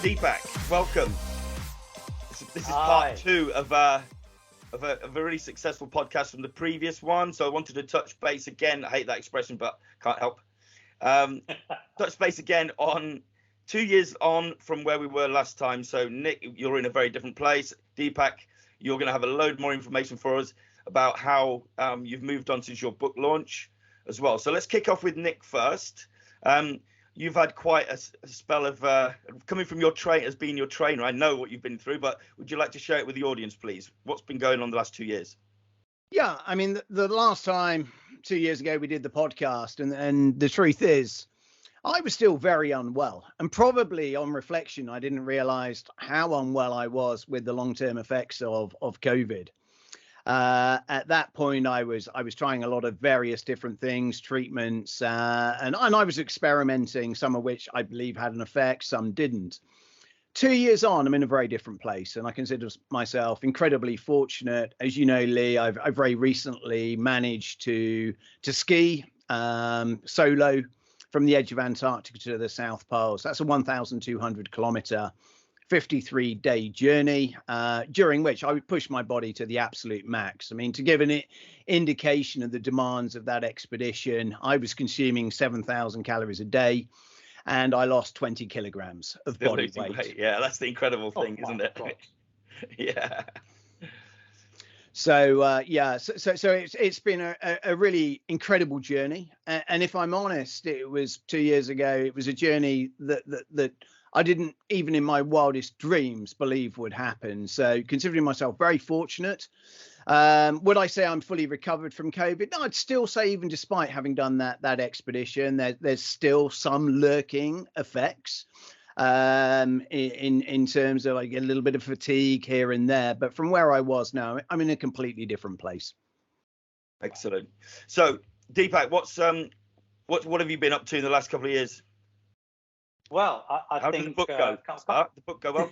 Deepak, welcome. This is part two of a really successful podcast from the previous one. So I wanted to touch base again. I hate that expression, but can't help. Touch base again on 2 years on from where we were last time. So Nick, you're in a very different place. Deepak, you're going to have a load more information for us about how you've moved on since your book launch as well. So let's kick off with Nick first. You've had quite a spell of coming from your as being your trainer. I know what you've been through, but would you like to share it with the audience, please? What's been going on the last 2 years? Yeah, I mean, the last time 2 years ago we did the podcast, and the truth is, I was still very unwell, and probably on reflection, I didn't realize how unwell I was with the long-term effects of COVID. At that point, I was trying a lot of various different things, treatments, and I was experimenting, some of which I believe had an effect, some didn't. 2 years on, I'm in a very different place, and I consider myself incredibly fortunate. As you know, Lee, I've very recently managed to ski solo from the edge of Antarctica to the South Pole. So that's a 1,200 kilometer 53-day journey, during which I would push my body to the absolute max. I mean, to give an indication of the demands of that expedition, I was consuming 7,000 calories a day, and I lost 20 kilograms of body weight. Yeah, that's the incredible thing, isn't it? Yeah. So so it's been a really incredible journey, and if I'm honest, it was 2 years ago. It was a journey that I didn't even in my wildest dreams believe would happen. So considering myself very fortunate, would I say I'm fully recovered from COVID? No, I'd still say even despite having done that expedition, there's still some lurking effects in terms of like a little bit of fatigue here and there. But from where I was now, I'm in a completely different place. Excellent. So Deepak, what have you been up to in the last couple of years? Well, I How think did the book go? The book go well?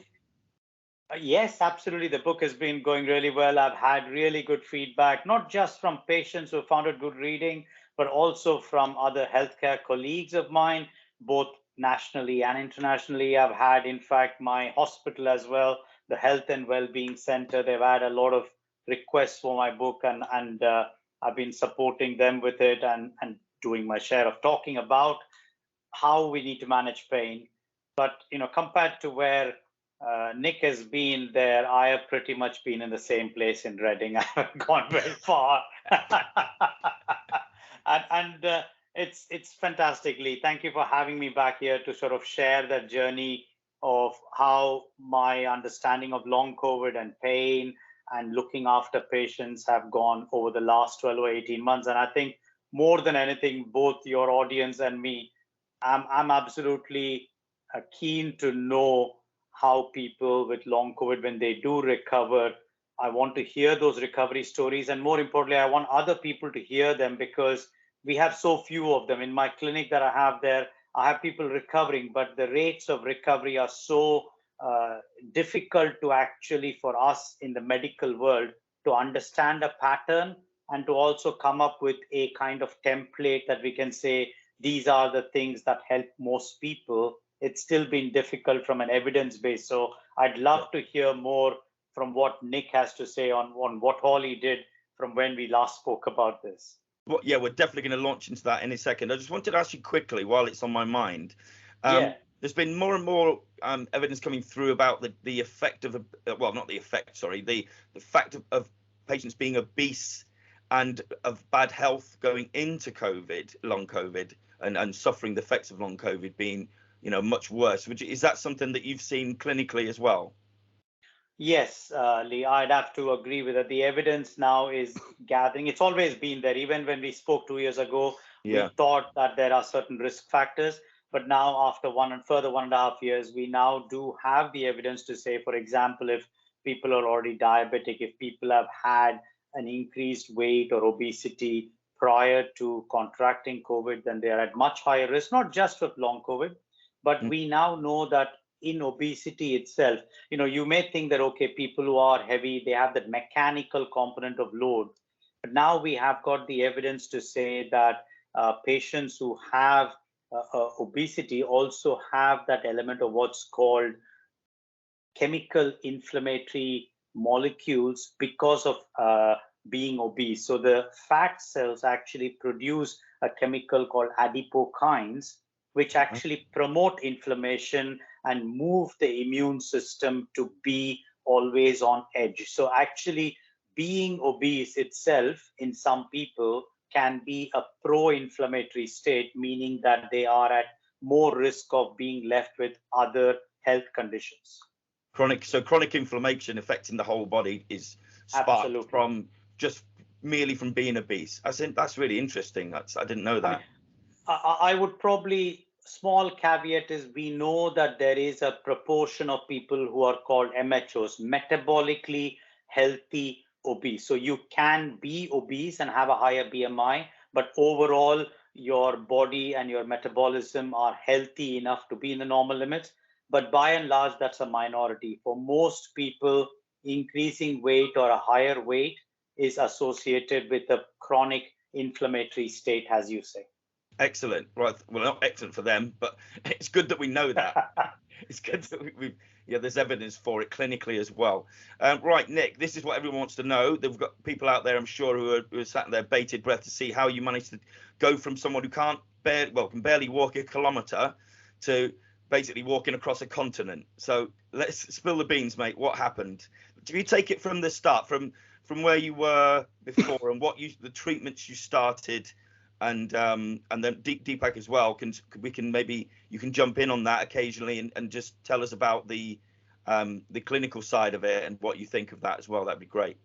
Yes, absolutely. The book has been going really well. I've had really good feedback, not just from patients who found it good reading, but also from other healthcare colleagues of mine, both nationally and internationally. I've had, in fact, my hospital as well, the Health and Wellbeing Center. They've had a lot of requests for my book, and I've been supporting them with it and doing my share of talking about how we need to manage pain. But, compared to where Nick has been there, I have pretty much been in the same place in Reading. I haven't gone very far. and it's fantastic, Lee. Thank you for having me back here to sort of share that journey of how my understanding of long COVID and pain and looking after patients have gone over the last 12 or 18 months. And I think more than anything, both your audience and me, I'm absolutely keen to know how people with long COVID, when they do recover, I want to hear those recovery stories. And more importantly, I want other people to hear them, because we have so few of them. In my clinic that I have there, I have people recovering, but the rates of recovery are so difficult to actually, for us in the medical world, to understand a pattern and to also come up with a kind of template that we can say, these are the things that help most people. It's still been difficult from an evidence base. So I'd love to hear more from what Nick has to say on what Holly did from when we last spoke about this. Well, yeah, we're definitely going to launch into that in a second. I just wanted to ask you quickly, while it's on my mind, there's been more and more evidence coming through about the effect of the fact of patients being obese and of bad health going into COVID, long COVID, and suffering the effects of long COVID being, much worse. Is that something that you've seen clinically as well? Yes, Lee, I'd have to agree with that. The evidence now is gathering. It's always been there. Even when we spoke 2 years ago, we thought that there are certain risk factors. But now, after 1.5 years, we now do have the evidence to say, for example, if people are already diabetic, if people have had an increased weight or obesity prior to contracting COVID, then they are at much higher risk, not just with long COVID, but we now know that in obesity itself, you may think that, okay, people who are heavy, they have that mechanical component of load. But now we have got the evidence to say that patients who have obesity also have that element of what's called chemical inflammatory molecules because of being obese. So the fat cells actually produce a chemical called adipokines, which actually promote inflammation and move the immune system to be always on edge. So actually being obese itself in some people can be a pro-inflammatory state, meaning that they are at more risk of being left with other health conditions. Chronic inflammation affecting the whole body is sparked from just merely from being obese. I think that's really interesting. I didn't know that. I would probably, small caveat is, we know that there is a proportion of people who are called MHOs, metabolically healthy obese. So you can be obese and have a higher BMI, but overall your body and your metabolism are healthy enough to be in the normal limits. But by and large, that's a minority. For most people, increasing weight or a higher weight is associated with a chronic inflammatory state, as you say. Excellent. Right. Well, not excellent for them, but it's good that we know that. It's good that there's evidence for it clinically as well. Right, Nick, this is what everyone wants to know. They've got people out there, I'm sure, who are sat there bated breath to see how you managed to go from someone who can barely walk a kilometre to basically walking across a continent. So let's spill the beans, mate. What happened? Do you take it from the start, from where you were before, and the treatments you started? And then Deepak as well, you can jump in on that occasionally and just tell us about the clinical side of it and what you think of that as well. That'd be great.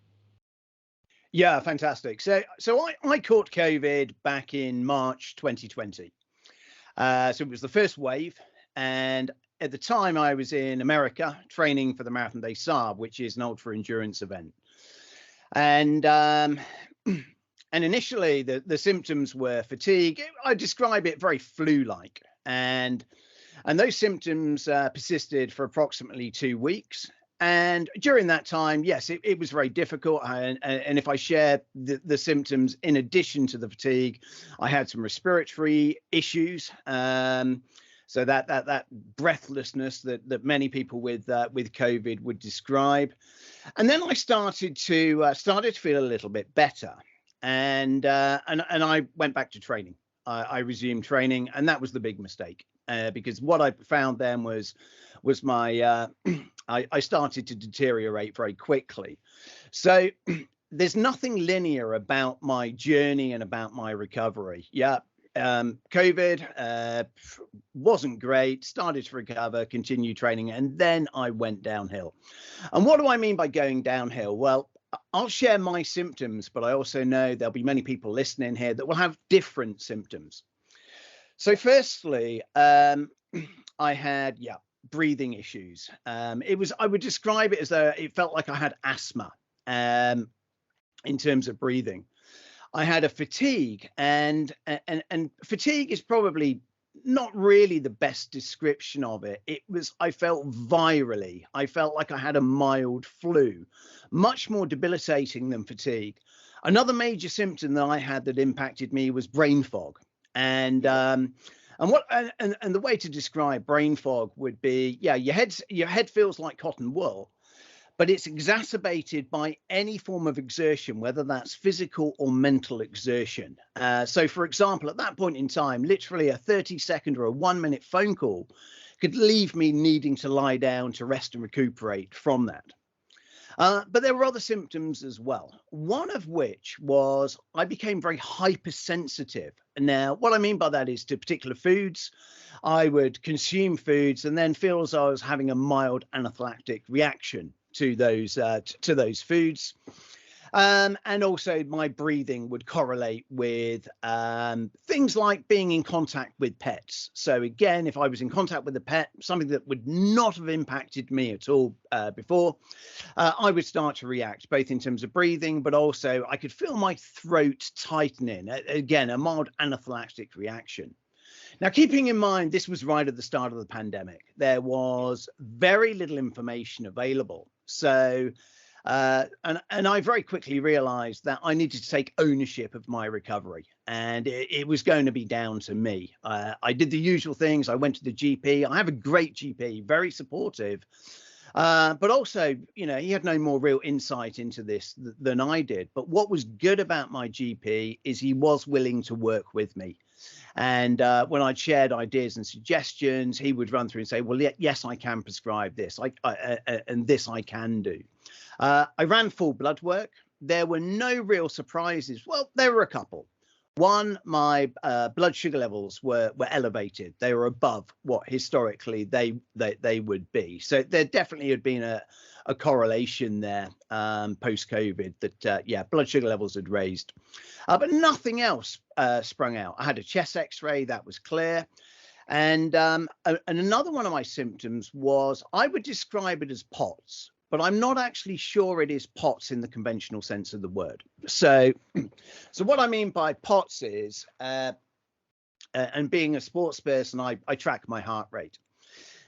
Yeah, fantastic. So I caught COVID back in March 2020. So it was the first wave, and at the time I was in America training for the Marathon des Sables, which is an ultra endurance event, and initially, the symptoms were fatigue. I describe it very flu-like, and those symptoms persisted for approximately 2 weeks. And during that time, yes, it was very difficult. And if I share the symptoms in addition to the fatigue, I had some respiratory issues. So that breathlessness that many people with COVID would describe. And then I started to feel a little bit better. And I went back to training. I resumed training, and that was the big mistake, because what I found then was my I started to deteriorate very quickly. So there's nothing linear about my journey and about my recovery. Yeah, COVID wasn't great. Started to recover, continued training, and then I went downhill. And what do I mean by going downhill? Well, I'll share my symptoms, but I also know there'll be many people listening here that will have different symptoms. So firstly, I had, breathing issues. I would describe it as though it felt like I had asthma in terms of breathing. I had a fatigue, and fatigue is probably not really the best description of it. I felt virally. I felt like I had a mild flu, much more debilitating than fatigue. Another major symptom that I had that impacted me was brain fog. And the way to describe brain fog would be, your head feels like cotton wool, but it's exacerbated by any form of exertion, whether that's physical or mental exertion. So, for example, at that point in time, literally a 30-second or a 1-minute phone call could leave me needing to lie down to rest and recuperate from that. But there were other symptoms as well, one of which was I became very hypersensitive. Now, what I mean by that is to particular foods. I would consume foods and then feel as though I was having a mild anaphylactic reaction to those foods. And also my breathing would correlate with things like being in contact with pets. So again, if I was in contact with a pet, something that would not have impacted me at all before, I would start to react, both in terms of breathing, but also I could feel my throat tightening. Again, a mild anaphylactic reaction. Now, keeping in mind, this was right at the start of the pandemic. There was very little information available. So, and I very quickly realized that I needed to take ownership of my recovery, and it was going to be down to me. I did the usual things. I went to the GP. I have a great GP, very supportive. But also, you know, he had no more real insight into this than I did. But what was good about my GP is he was willing to work with me. And when I'd shared ideas and suggestions, he would run through and say, well, yes, I can prescribe this, and this I can do. I ran full blood work. There were no real surprises. Well, there were a couple. One, my blood sugar levels were elevated. They were above what historically they would be. So there definitely had been a correlation there post-COVID that, blood sugar levels had raised. But nothing else sprung out. I had a chest x-ray that was clear. And another one of my symptoms was, I would describe it as POTS, but I'm not actually sure it is POTS in the conventional sense of the word. So what I mean by POTS is, and being a sports person, I track my heart rate.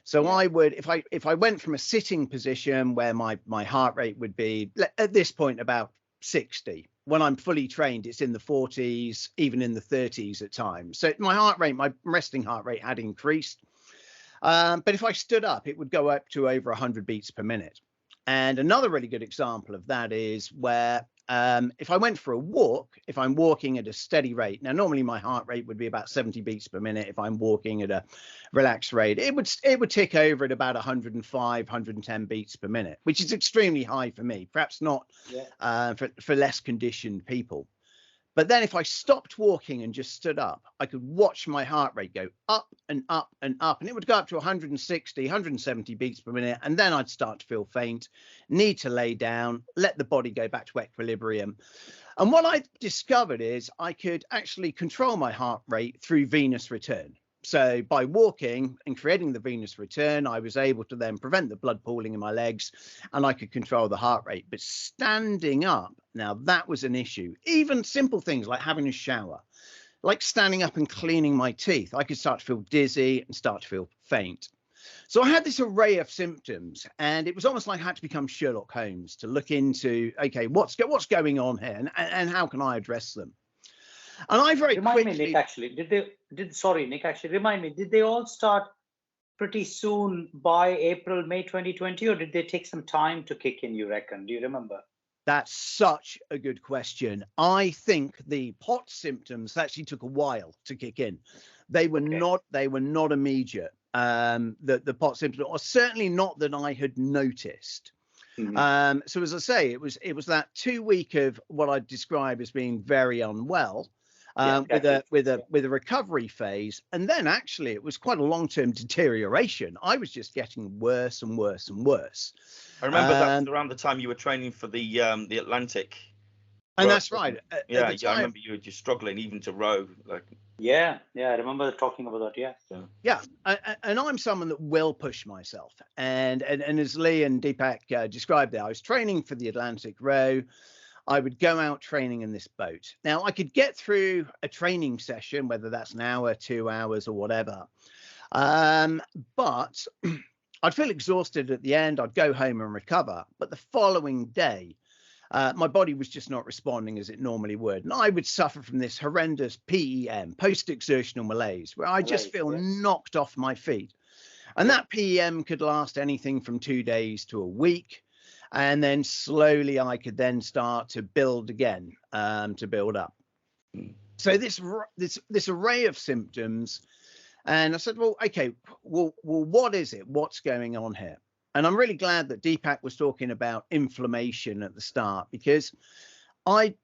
So I would, if I went from a sitting position where my heart rate would be at this point about 60. When I'm fully trained, it's in the 40s, even in the 30s at times. So my heart rate, my resting heart rate had increased. But if I stood up, it would go up to over 100 beats per minute. And another really good example of that is where if I went for a walk, if I'm walking at a steady rate, now normally my heart rate would be about 70 beats per minute. If I'm walking at a relaxed rate, it would tick over at about 105, 110 beats per minute, which is extremely high for me, perhaps not for less conditioned people. But then if I stopped walking and just stood up, I could watch my heart rate go up and up and up, and it would go up to 160, 170 beats per minute. And then I'd start to feel faint, need to lay down, let the body go back to equilibrium. And what I discovered is I could actually control my heart rate through venous return. So by walking and creating the venous return, I was able to then prevent the blood pooling in my legs, and I could control the heart rate. But standing up, now that was an issue. Even simple things like having a shower, like standing up and cleaning my teeth, I could start to feel dizzy and start to feel faint. So I had this array of symptoms, and it was almost like I had to become Sherlock Holmes to look into, okay, what's going on here, and how can I address them? And I very quickly... Remind me, Nick, actually, Nick, actually, remind me, did they all start pretty soon by April, May 2020, or did they take some time to kick in, you reckon? Do you remember? That's such a good question. I think the POTS symptoms actually took a while to kick in. They were not immediate. The POTS symptoms, or certainly not that I had noticed. Mm-hmm. So as I say, it was that 2 week of what I'd describe as being very unwell. With a recovery phase, and then actually it was quite a long-term deterioration. I was just getting worse and worse and worse. I remember that was around the time you were training for the Atlantic. And that's right. I remember you were just struggling even to row. I remember talking about that. Yeah, and I'm someone that will push myself. And as Lee and Deepak described there, I was training for the Atlantic row. I would go out training in this boat. Now, I could get through a training session, whether that's an hour, 2 hours, or whatever. But I'd feel exhausted at the end. I'd go home and recover. But the following day, my body was just not responding as it normally would. And I would suffer from this horrendous PEM, post-exertional malaise, where I just feel knocked off my feet. And that PEM could last anything from 2 days to a week. And then slowly I could then start to build again, to build up. So this array of symptoms, and I said, well, okay, well, what is it? What's going on here? And I'm really glad that Deepak was talking about inflammation at the start, because I,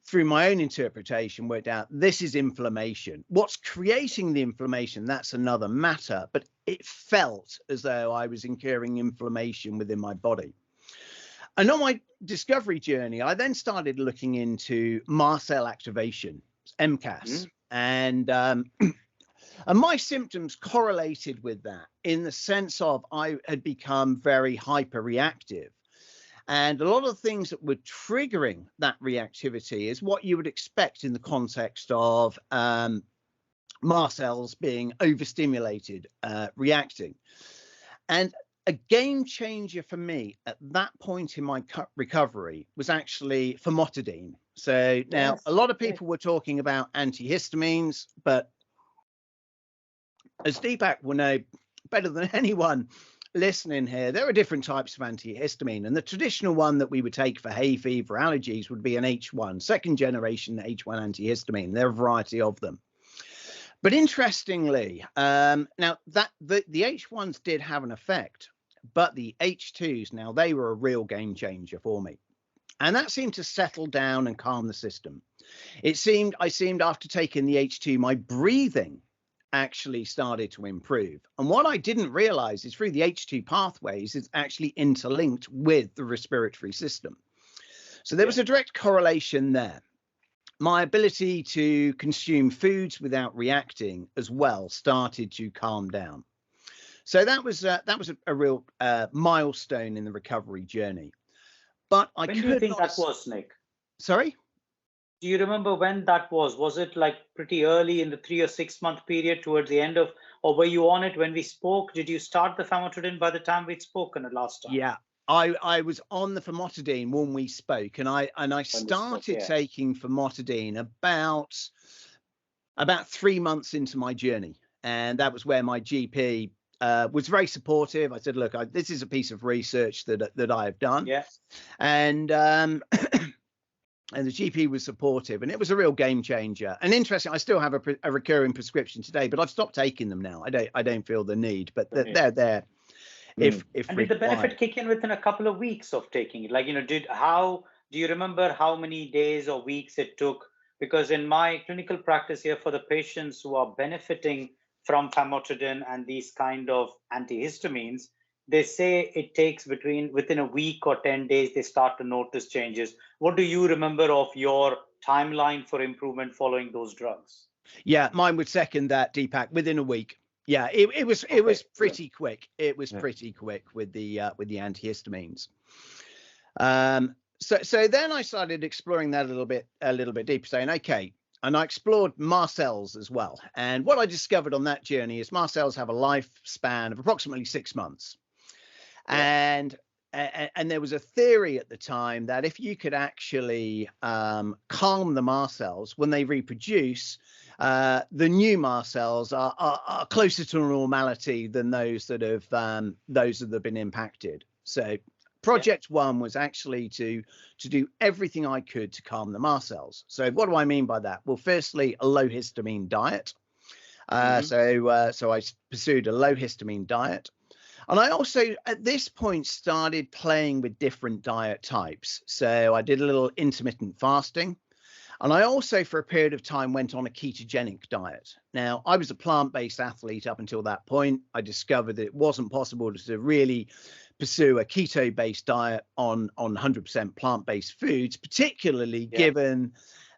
through my own interpretation, worked out this is inflammation. What's creating the inflammation, that's another matter, but it felt as though I was incurring inflammation within my body. And on my discovery journey, I then started looking into mast cell activation, MCAS, and my symptoms correlated with that in the sense of I had become very hyperreactive. And a lot of the things that were triggering that reactivity is what you would expect in the context of mast cells being overstimulated, reacting. And a game changer for me at that point in my recovery was actually famotidine. So now a lot of people were talking about antihistamines, but as Deepak will know better than anyone, listening here, there are different types of antihistamine, and the traditional one that we would take for hay fever, allergies would be an H1, second generation H1 antihistamine. There are a variety of them. But interestingly, now that the H1s did have an effect, but the H2s, now they were a real game changer for me. And that seemed to settle down and calm the system. I seemed after taking the H2, my breathing actually started to improve. And what I didn't realize is through the H2 pathways, it's actually interlinked with the respiratory system. So there was a direct correlation there. My ability to consume foods without reacting as well started to calm down. So that was a real milestone in the recovery journey. But when do you think that was, Nick? Sorry? Do you remember when that was? Was it like pretty early in the 3 or 6 month period towards the end of, or were you on it when we spoke? Did you start the famotidine by the time we'd spoken the last time? Yeah, I was on the famotidine when we spoke, and I started taking famotidine about 3 months into my journey, and that was where my GP was very supportive. I said, look, this is a piece of research that I have done. Yeah. And and the GP was supportive, and it was a real game changer. And interesting, I still have a recurring prescription today, but I've stopped taking them now. I don't feel the need, but they're there. If and did the benefit kick in within a couple of weeks of taking it? Like, do you remember how many days or weeks it took? Because in my clinical practice here, for the patients who are benefiting from famotidine and these kind of antihistamines, they say it takes within a week or 10 days, they start to notice changes. What do you remember of your timeline for improvement following those drugs? Yeah, mine would second that, Deepak, within a week. Yeah, it was pretty quick. It was pretty quick with the antihistamines. So then I started exploring that a little bit deeper, saying, okay, and I explored mast cells as well. And what I discovered on that journey is mast cells have a lifespan of approximately 6 months. And there was a theory at the time that if you could actually calm the mast cells when they reproduce, the new mast cells are closer to normality than those that have been impacted. So project one was actually to do everything I could to calm the mast cells. So what do I mean by that? Well, firstly, a low histamine diet. So I pursued a low histamine diet. And I also, at this point, started playing with different diet types. So I did a little intermittent fasting. And I also, for a period of time, went on a ketogenic diet. Now, I was a plant-based athlete up until that point. I discovered that it wasn't possible to really pursue a keto-based diet on 100% plant-based foods, particularly given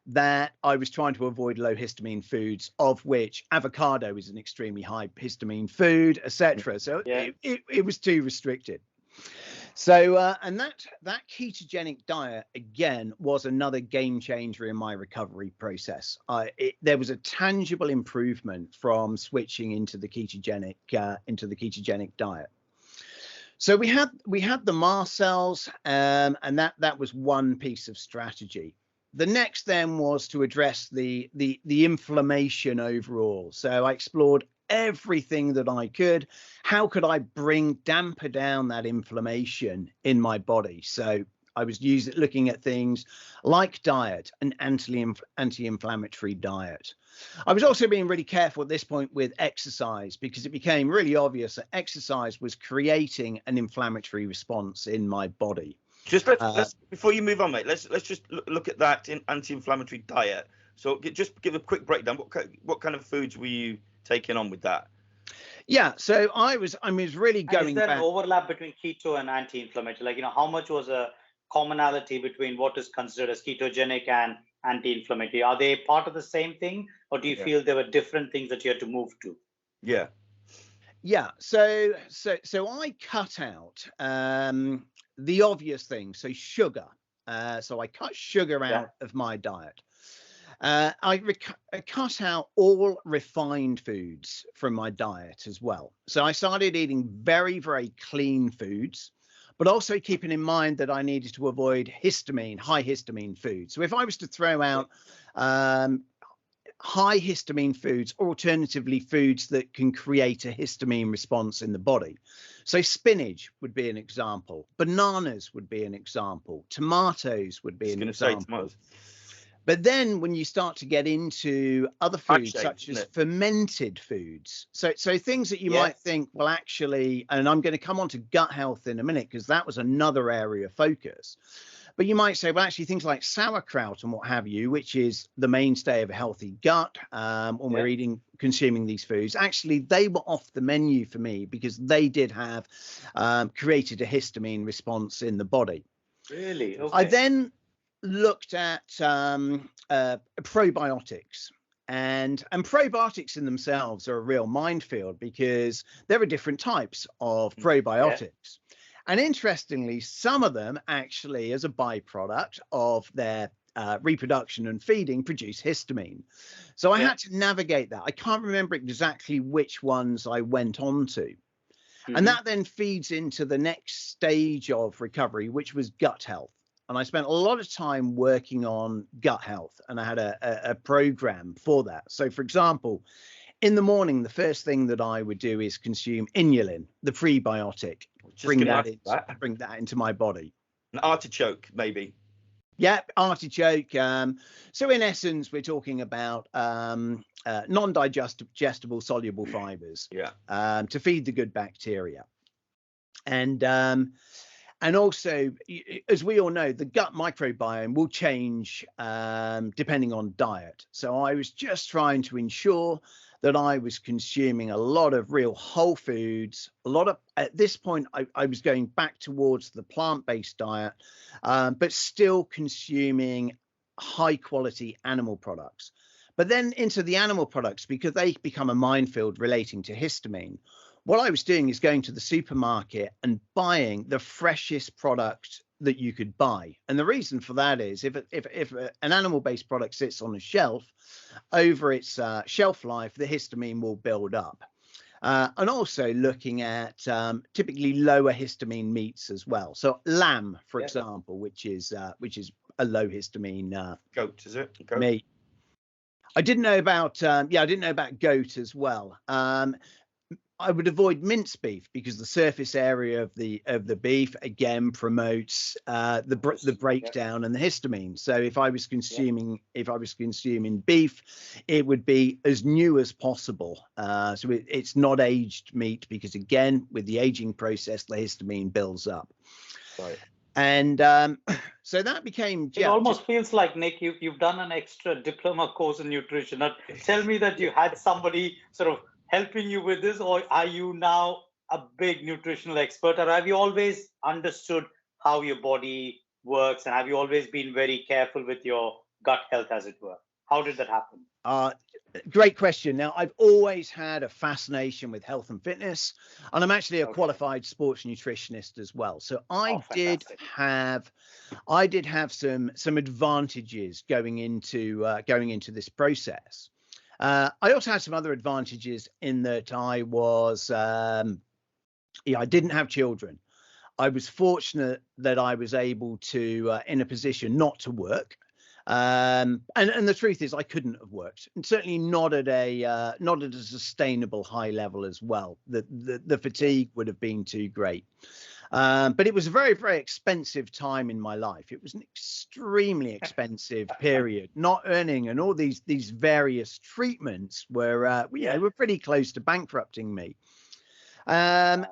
that I was trying to avoid low histamine foods, of which avocado is an extremely high histamine food, etc. So it was too restricted. So and that ketogenic diet again was another game changer in my recovery process. There was a tangible improvement from switching into the ketogenic diet. So we had the mast cells, and that was one piece of strategy. The next then was to address the inflammation overall. So I explored everything that I could. How could I damper down that inflammation in my body? So I was looking at things like diet, an anti-inflammatory diet. I was also being really careful at this point with exercise, because it became really obvious that exercise was creating an inflammatory response in my body. Just let's before you move on, mate. Let's just look at that anti-inflammatory diet. So just give a quick breakdown. What kind of foods were you taking on with that? Yeah, so I was really going. Is there an overlap between keto and anti-inflammatory? Like, how much was a commonality between what is considered as ketogenic and anti-inflammatory? Are they part of the same thing, or do you feel there were different things that you had to move to? Yeah. So I cut out the obvious thing. So sugar. So I cut sugar out of my diet. I cut out all refined foods from my diet as well. So I started eating very, very clean foods, but also keeping in mind that I needed to avoid high histamine foods. So if I was to throw out high histamine foods, or alternatively foods that can create a histamine response in the body. So spinach would be an example, bananas would be an example, tomatoes would be an example. But then when you start to get into other foods, such as fermented foods, so things that you might think, well, actually, and I'm going to come on to gut health in a minute, because that was another area of focus. But you might say, well, actually, things like sauerkraut and what have you, which is the mainstay of a healthy gut when we're consuming these foods, actually, they were off the menu for me because they did have created a histamine response in the body. Really? Okay. I then looked at probiotics. And probiotics in themselves are a real minefield because there are different types of probiotics. And interestingly, some of them actually, as a byproduct of their reproduction and feeding, produce histamine. So I had to navigate that. I can't remember exactly which ones I went on to. And that then feeds into the next stage of recovery, which was gut health. And I spent a lot of time working on gut health, and I had a program for that. So, for example, in the morning, the first thing that I would do is consume inulin, the prebiotic, bring that into my body. An artichoke, maybe. Yeah, artichoke. So in essence, we're talking about non-digestible soluble fibers to feed the good bacteria. And also, as we all know, the gut microbiome will change depending on diet. So I was just trying to ensure that I was consuming a lot of real whole foods. At this point, I was going back towards the plant-based diet, but still consuming high quality animal products. But then into the animal products, because they become a minefield relating to histamine. What I was doing is going to the supermarket and buying the freshest product that you could buy. And the reason for that is if an animal-based product sits on a shelf, over its shelf life, the histamine will build up. And also looking at typically lower histamine meats as well. So lamb, for example, which is a low histamine goat, is it? Goat. Meat. I didn't know about goat as well. I would avoid minced beef because the surface area of the beef again promotes the breakdown and the histamine. So if I was consuming beef, it would be as new as possible. So it's not aged meat because again, with the aging process, the histamine builds up. Right. And so that became. It almost feels like, Nick, you've done an extra diploma course in nutrition. Now, tell me that you had somebody sort of helping you with this, or are you now a big nutritional expert, or have you always understood how your body works, and have you always been very careful with your gut health, as it were? How did that happen? Great question. Now, I've always had a fascination with health and fitness, and I'm actually a qualified sports nutritionist as well. So I did have some advantages going into this process. I also had some other advantages in that I was, I didn't have children. I was fortunate that I was able to, in a position not to work. And the truth is I couldn't have worked, and certainly not at a sustainable high level as well. The fatigue would have been too great. But it was a very, very expensive time in my life. It was an extremely expensive period. Not earning and all these various treatments were pretty close to bankrupting me. And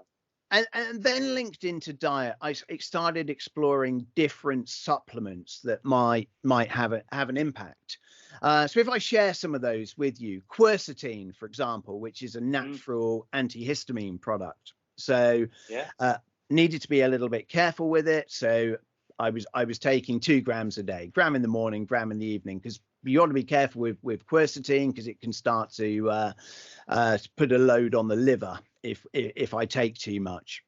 then linked into diet, I started exploring different supplements that might have an impact. So if I share some of those with you, quercetin, for example, which is a natural antihistamine product. So needed to be a little bit careful with it. So I was taking 2 grams a day, gram in the morning, gram in the evening, because you ought to be careful with quercetin because it can start to put a load on the liver if I take too much.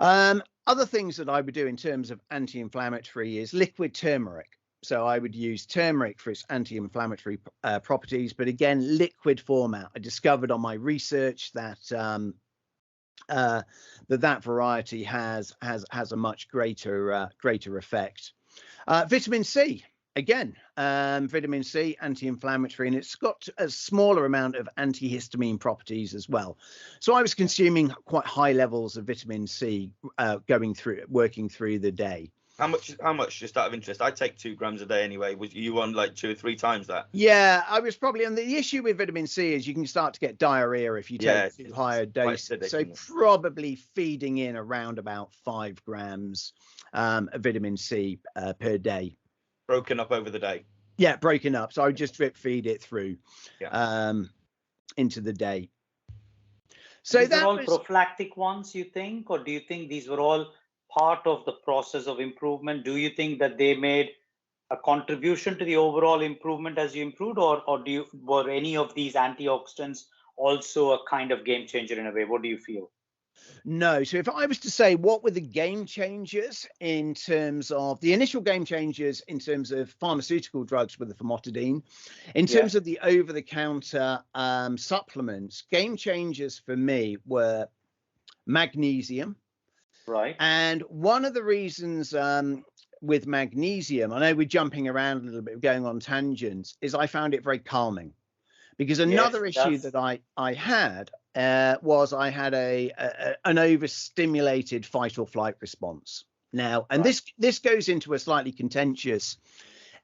Other things that I would do in terms of anti-inflammatory is liquid turmeric. So I would use turmeric for its anti-inflammatory properties, but again, liquid format. I discovered on my research that that variety has a much greater effect. Vitamin C. again, vitamin C, anti-inflammatory, and it's got a smaller amount of antihistamine properties as well. So I was consuming quite high levels of vitamin C working through the day. How much, just out of interest? I take 2 grams a day anyway. Was you on like 2 or 3 times that? Yeah, I was probably on. The issue with vitamin C is you can start to get diarrhea if you take too high a dose. So probably feeding in around about 5 grams of vitamin C per day. Broken up over the day. Yeah, broken up. So I would just drip feed it through into the day. So these were all prophylactic ones, you think, or do you think these were all part of the process of improvement? Do you think that they made a contribution to the overall improvement as you improved, or were any of these antioxidants also a kind of game changer in a way? What do you feel? No. So if I was to say what were the game changers in terms of the initial game changers in terms of pharmaceutical drugs with the famotidine, in terms of the over-the-counter supplements, game changers for me were magnesium. Right. And one of the reasons with magnesium, I know we're jumping around a little bit, going on tangents, is I found it very calming. Because another issue that I had was I had an overstimulated fight or flight response. Now, and this goes into a slightly contentious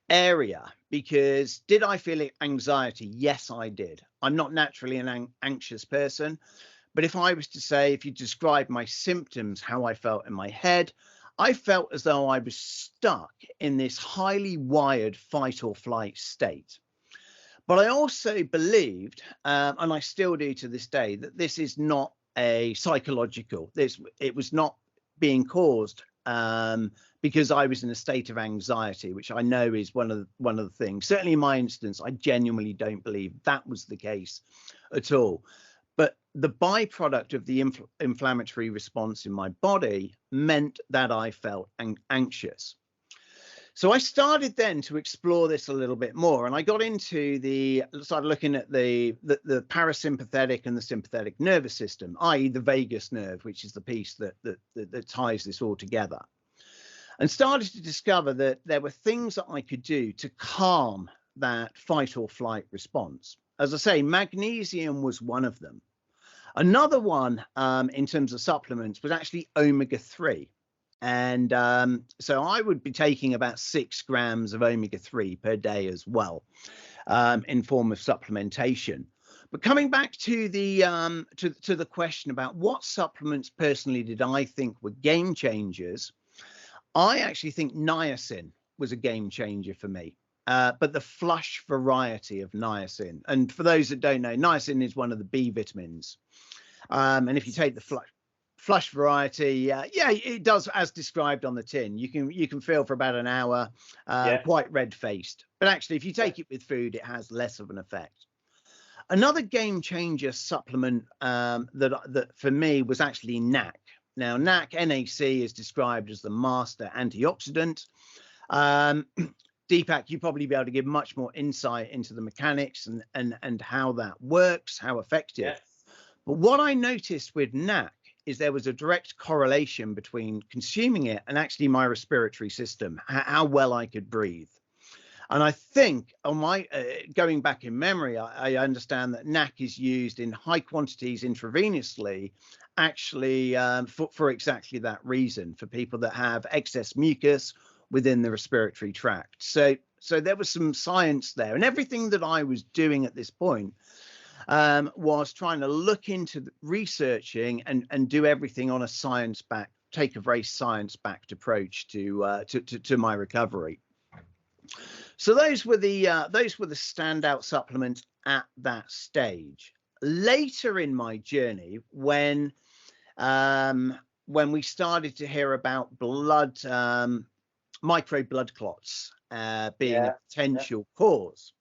area, because did I feel anxiety? Yes, I did. I'm not naturally an anxious person. But if I was to say, if you describe my symptoms, how I felt in my head, I felt as though I was stuck in this highly wired fight or flight state. But I also believed, and I still do to this day, that this is not a psychological. It was not being caused because I was in a state of anxiety, which I know is one of the things. Certainly in my instance, I genuinely don't believe that was the case at all. But the byproduct of the inflammatory response in my body meant that I felt anxious. So I started then to explore this a little bit more, and I got into started looking at the parasympathetic and the sympathetic nervous system, i.e. the vagus nerve, which is the piece that ties this all together, and started to discover that there were things that I could do to calm that fight or flight response. As I say, magnesium was one of them. Another one in terms of supplements was actually omega-3. And so I would be taking about 6 grams of omega-3 per day as well in form of supplementation. But coming back to the to the question about what supplements personally did I think were game changers, I actually think niacin was a game changer for me. But the flush variety of niacin. And for those that don't know, niacin is one of the B vitamins. And if you take the flush variety, it does as described on the tin. You can feel for about an hour, quite red-faced. But actually, if you take it with food, it has less of an effect. Another game changer supplement that for me was actually NAC. Now, NAC is described as the master antioxidant. Deepak, you'd probably be able to give much more insight into the mechanics and how that works, how effective. Yes. But what I noticed with NAC is there was a direct correlation between consuming it and actually my respiratory system, how well I could breathe. And I think on my going back in memory, I understand that NAC is used in high quantities intravenously, actually for exactly that reason, for people that have excess mucus within the respiratory tract. So there was some science there, and everything that I was doing at this point was trying to look into researching and do everything on a take a very science-backed approach to my recovery. So those were the standout supplements at that stage. Later in my journey, when we started to hear about micro blood clots being a potential cause.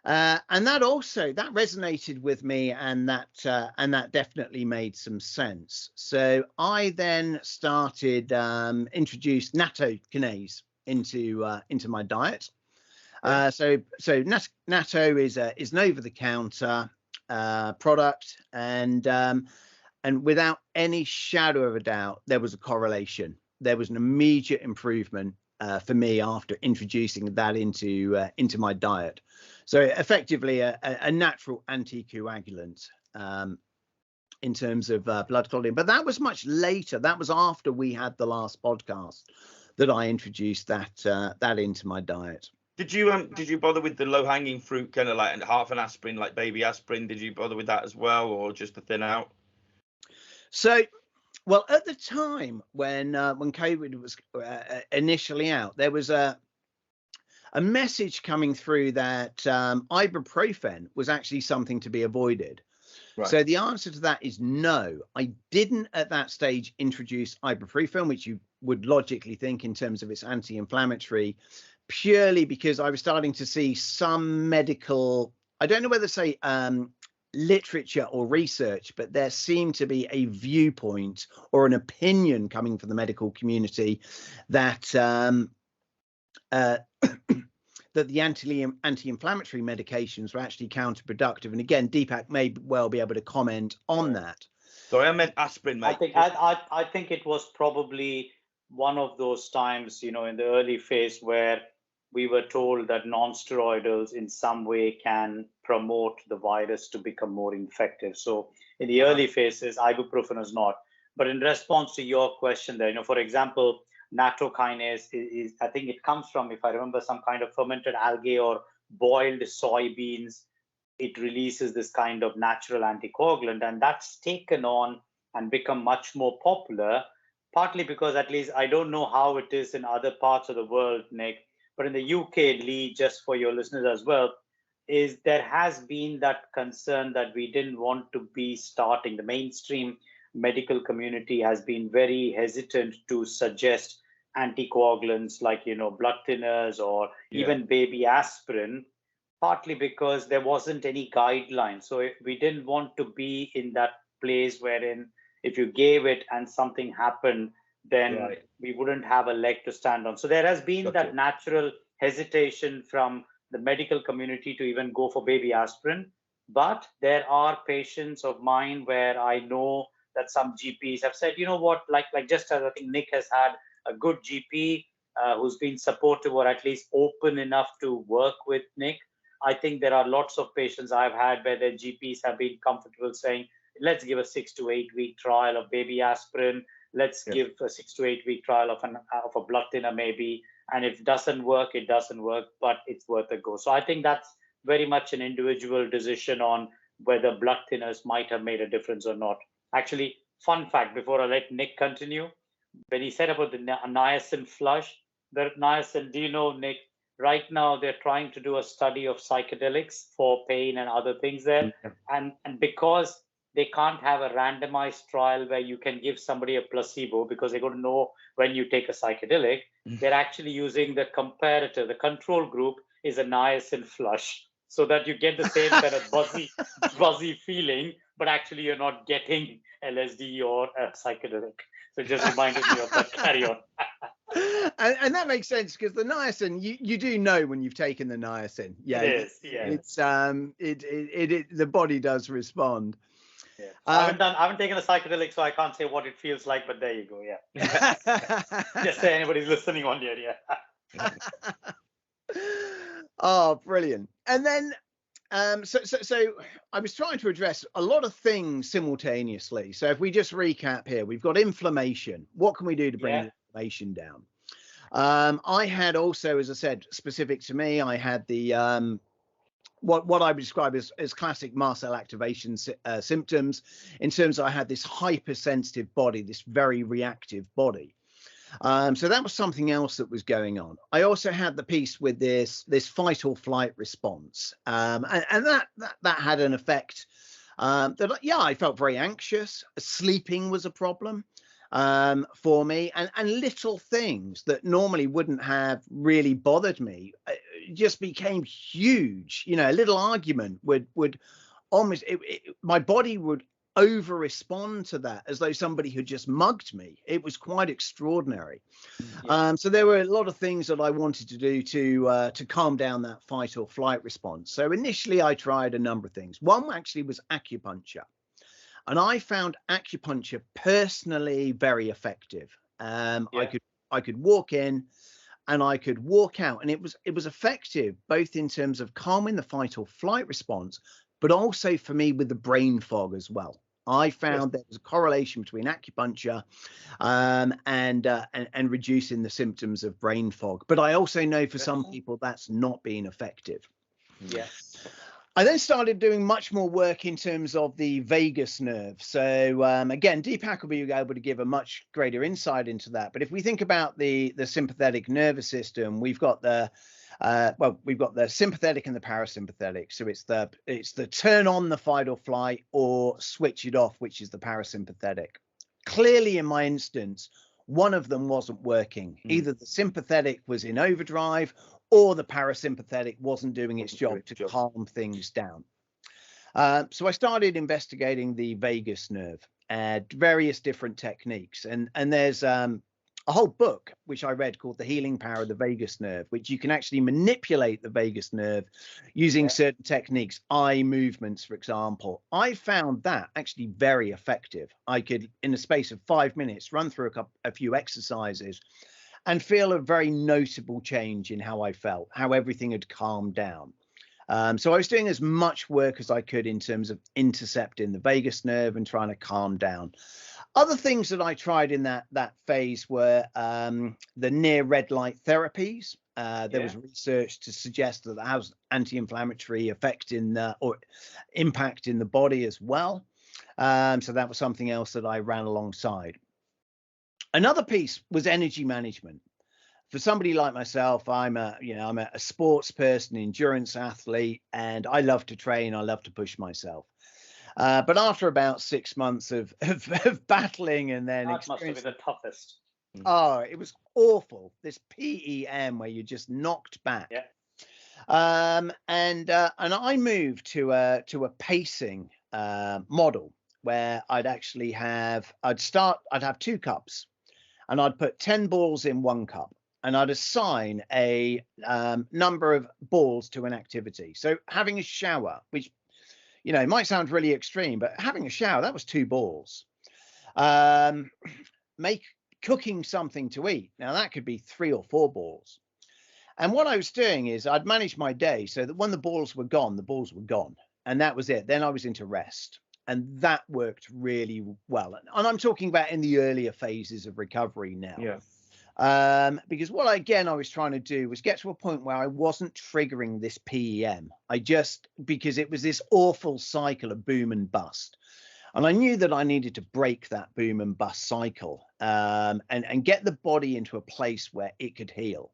And that resonated with me, and that definitely made some sense. So I then started introduced nattokinase into my diet. So natto is an over-the-counter product, and without any shadow of a doubt, there was a correlation. There was an immediate improvement for me after introducing that into my diet. So effectively a natural anticoagulant in terms of blood clotting. But that was much later. That was after we had the last podcast that I introduced that into my diet. Did you bother with the low hanging fruit, kind of like half an aspirin, like baby aspirin? Did you bother with that as well, or just the thin out? So, well, at the time when COVID was initially out, there was a message coming through that ibuprofen was actually something to be avoided. Right. So the answer to that is no. I didn't at that stage introduce ibuprofen, which you would logically think in terms of its anti-inflammatory, purely because I was starting to see some medical, I don't know whether to say literature or research, but there seemed to be a viewpoint or an opinion coming from the medical community that that the anti-inflammatory medications were actually counterproductive. And again, Deepak may well be able to comment on that. Sorry, I meant aspirin, mate. I think it was probably one of those times, in the early phase where we were told that non-steroidals in some way can promote the virus to become more infective. So in the early phases, ibuprofen was not. But in response to your question there, for example, nattokinase is, I think it comes from, if I remember, some kind of fermented algae or boiled soybeans. It releases this kind of natural anticoagulant, and that's taken on and become much more popular, partly because, at least I don't know how it is in other parts of the world, Nick, but in the UK, Lee, just for your listeners as well, is there has been that concern that we didn't want to be starting. The mainstream medical community has been very hesitant to suggest anticoagulants like, blood thinners or even baby aspirin, partly because there wasn't any guidelines. So we didn't want to be in that place wherein if you gave it and something happened, then we wouldn't have a leg to stand on. So there has been that natural hesitation from the medical community to even go for baby aspirin. But there are patients of mine where I know that some GPs have said, like just as I think Nick has had a good GP who's been supportive or at least open enough to work with Nick. I think there are lots of patients I've had where their GPs have been comfortable saying, let's give a 6 to 8 week trial of baby aspirin. Let's give a 6 to 8 week trial of a blood thinner maybe. And if it doesn't work, it doesn't work, but it's worth a go. So I think that's very much an individual decision on whether blood thinners might have made a difference or not. Actually, fun fact, before I let Nick continue, when he said about the niacin flush, the niacin, do you know, Nick, right now they're trying to do a study of psychedelics for pain and other things there. And because they can't have a randomized trial where you can give somebody a placebo because they're going to know when you take a psychedelic, they're actually using the comparator. The control group is a niacin flush so that you get the same kind of buzzy feeling, but actually you're not getting LSD or a psychedelic. So it just reminded me of that. Carry on. And that makes sense because the niacin, you do know when you've taken the niacin. Yeah, it is. Yeah, it's the body does respond. Yeah. I haven't taken a psychedelic, so I can't say what it feels like. But there you go. Yeah. Just say anybody's listening on here. Yeah. Oh, brilliant. And then, so I was trying to address a lot of things simultaneously. So if we just recap here, we've got inflammation. What can we do to bring inflammation down? I had also, as I said, specific to me, I had the what I would describe as classic mast cell activation symptoms, in terms of I had this hypersensitive body, this very reactive body. So that was something else that was going on. I also had the piece with this fight or flight response, and that had an effect. I felt very anxious. Sleeping was a problem for me, and little things that normally wouldn't have really bothered me just became huge. A little argument would almost my body would over respond to that as though somebody had just mugged me. It was quite extraordinary. So there were a lot of things that I wanted to do to calm down that fight or flight response. So initially I tried a number of things. One actually was acupuncture, and I found acupuncture personally very effective. I could walk in and I could walk out, and it was effective both in terms of calming the fight or flight response, but also for me with the brain fog as well. I found there was a correlation between acupuncture and reducing the symptoms of brain fog. But I also know for some people that's not been effective. Yeah. I then started doing much more work in terms of the vagus nerve. So again, Deepak will be able to give a much greater insight into that. But if we think about the sympathetic nervous system, we've got the sympathetic and the parasympathetic. So it's the turn on the fight or flight or switch it off, which is the parasympathetic. Clearly, in my instance, one of them wasn't working. Either the sympathetic was in overdrive or the parasympathetic wasn't doing its job to calm things down. So I started investigating the vagus nerve at various different techniques. And there's a whole book which I read called The Healing Power of the Vagus Nerve, which you can actually manipulate the vagus nerve using certain techniques, eye movements, for example. I found that actually very effective. I could, in the space of 5 minutes, run through a few exercises and feel a very notable change in how I felt, how everything had calmed down. So I was doing as much work as I could in terms of intercepting the vagus nerve and trying to calm down. Other things that I tried in that phase were the near red light therapies. There was research to suggest that has anti-inflammatory effect or impact in the body as well. So that was something else that I ran alongside. Another piece was energy management. For somebody like myself, I'm a sports person, endurance athlete, and I love to train. I love to push myself. But after about 6 months of battling and then that must have been the toughest. Oh, it was awful. This PEM where you just knocked back. Yeah. And I moved to a pacing model where I'd have 2 cups, and I'd put 10 balls in 1 cup, and I'd assign a number of balls to an activity. So having a shower, which, it might sound really extreme, but having a shower, that was 2 balls. Cooking something to eat. Now that could be 3 or 4 balls. And what I was doing is I'd manage my day so that when the balls were gone, the balls were gone. And that was it. Then I was into rest. And that worked really well. And I'm talking about in the earlier phases of recovery now. Yeah. Because what I was trying to do was get to a point where I wasn't triggering this PEM. Because it was this awful cycle of boom and bust. And I knew that I needed to break that boom and bust cycle and get the body into a place where it could heal.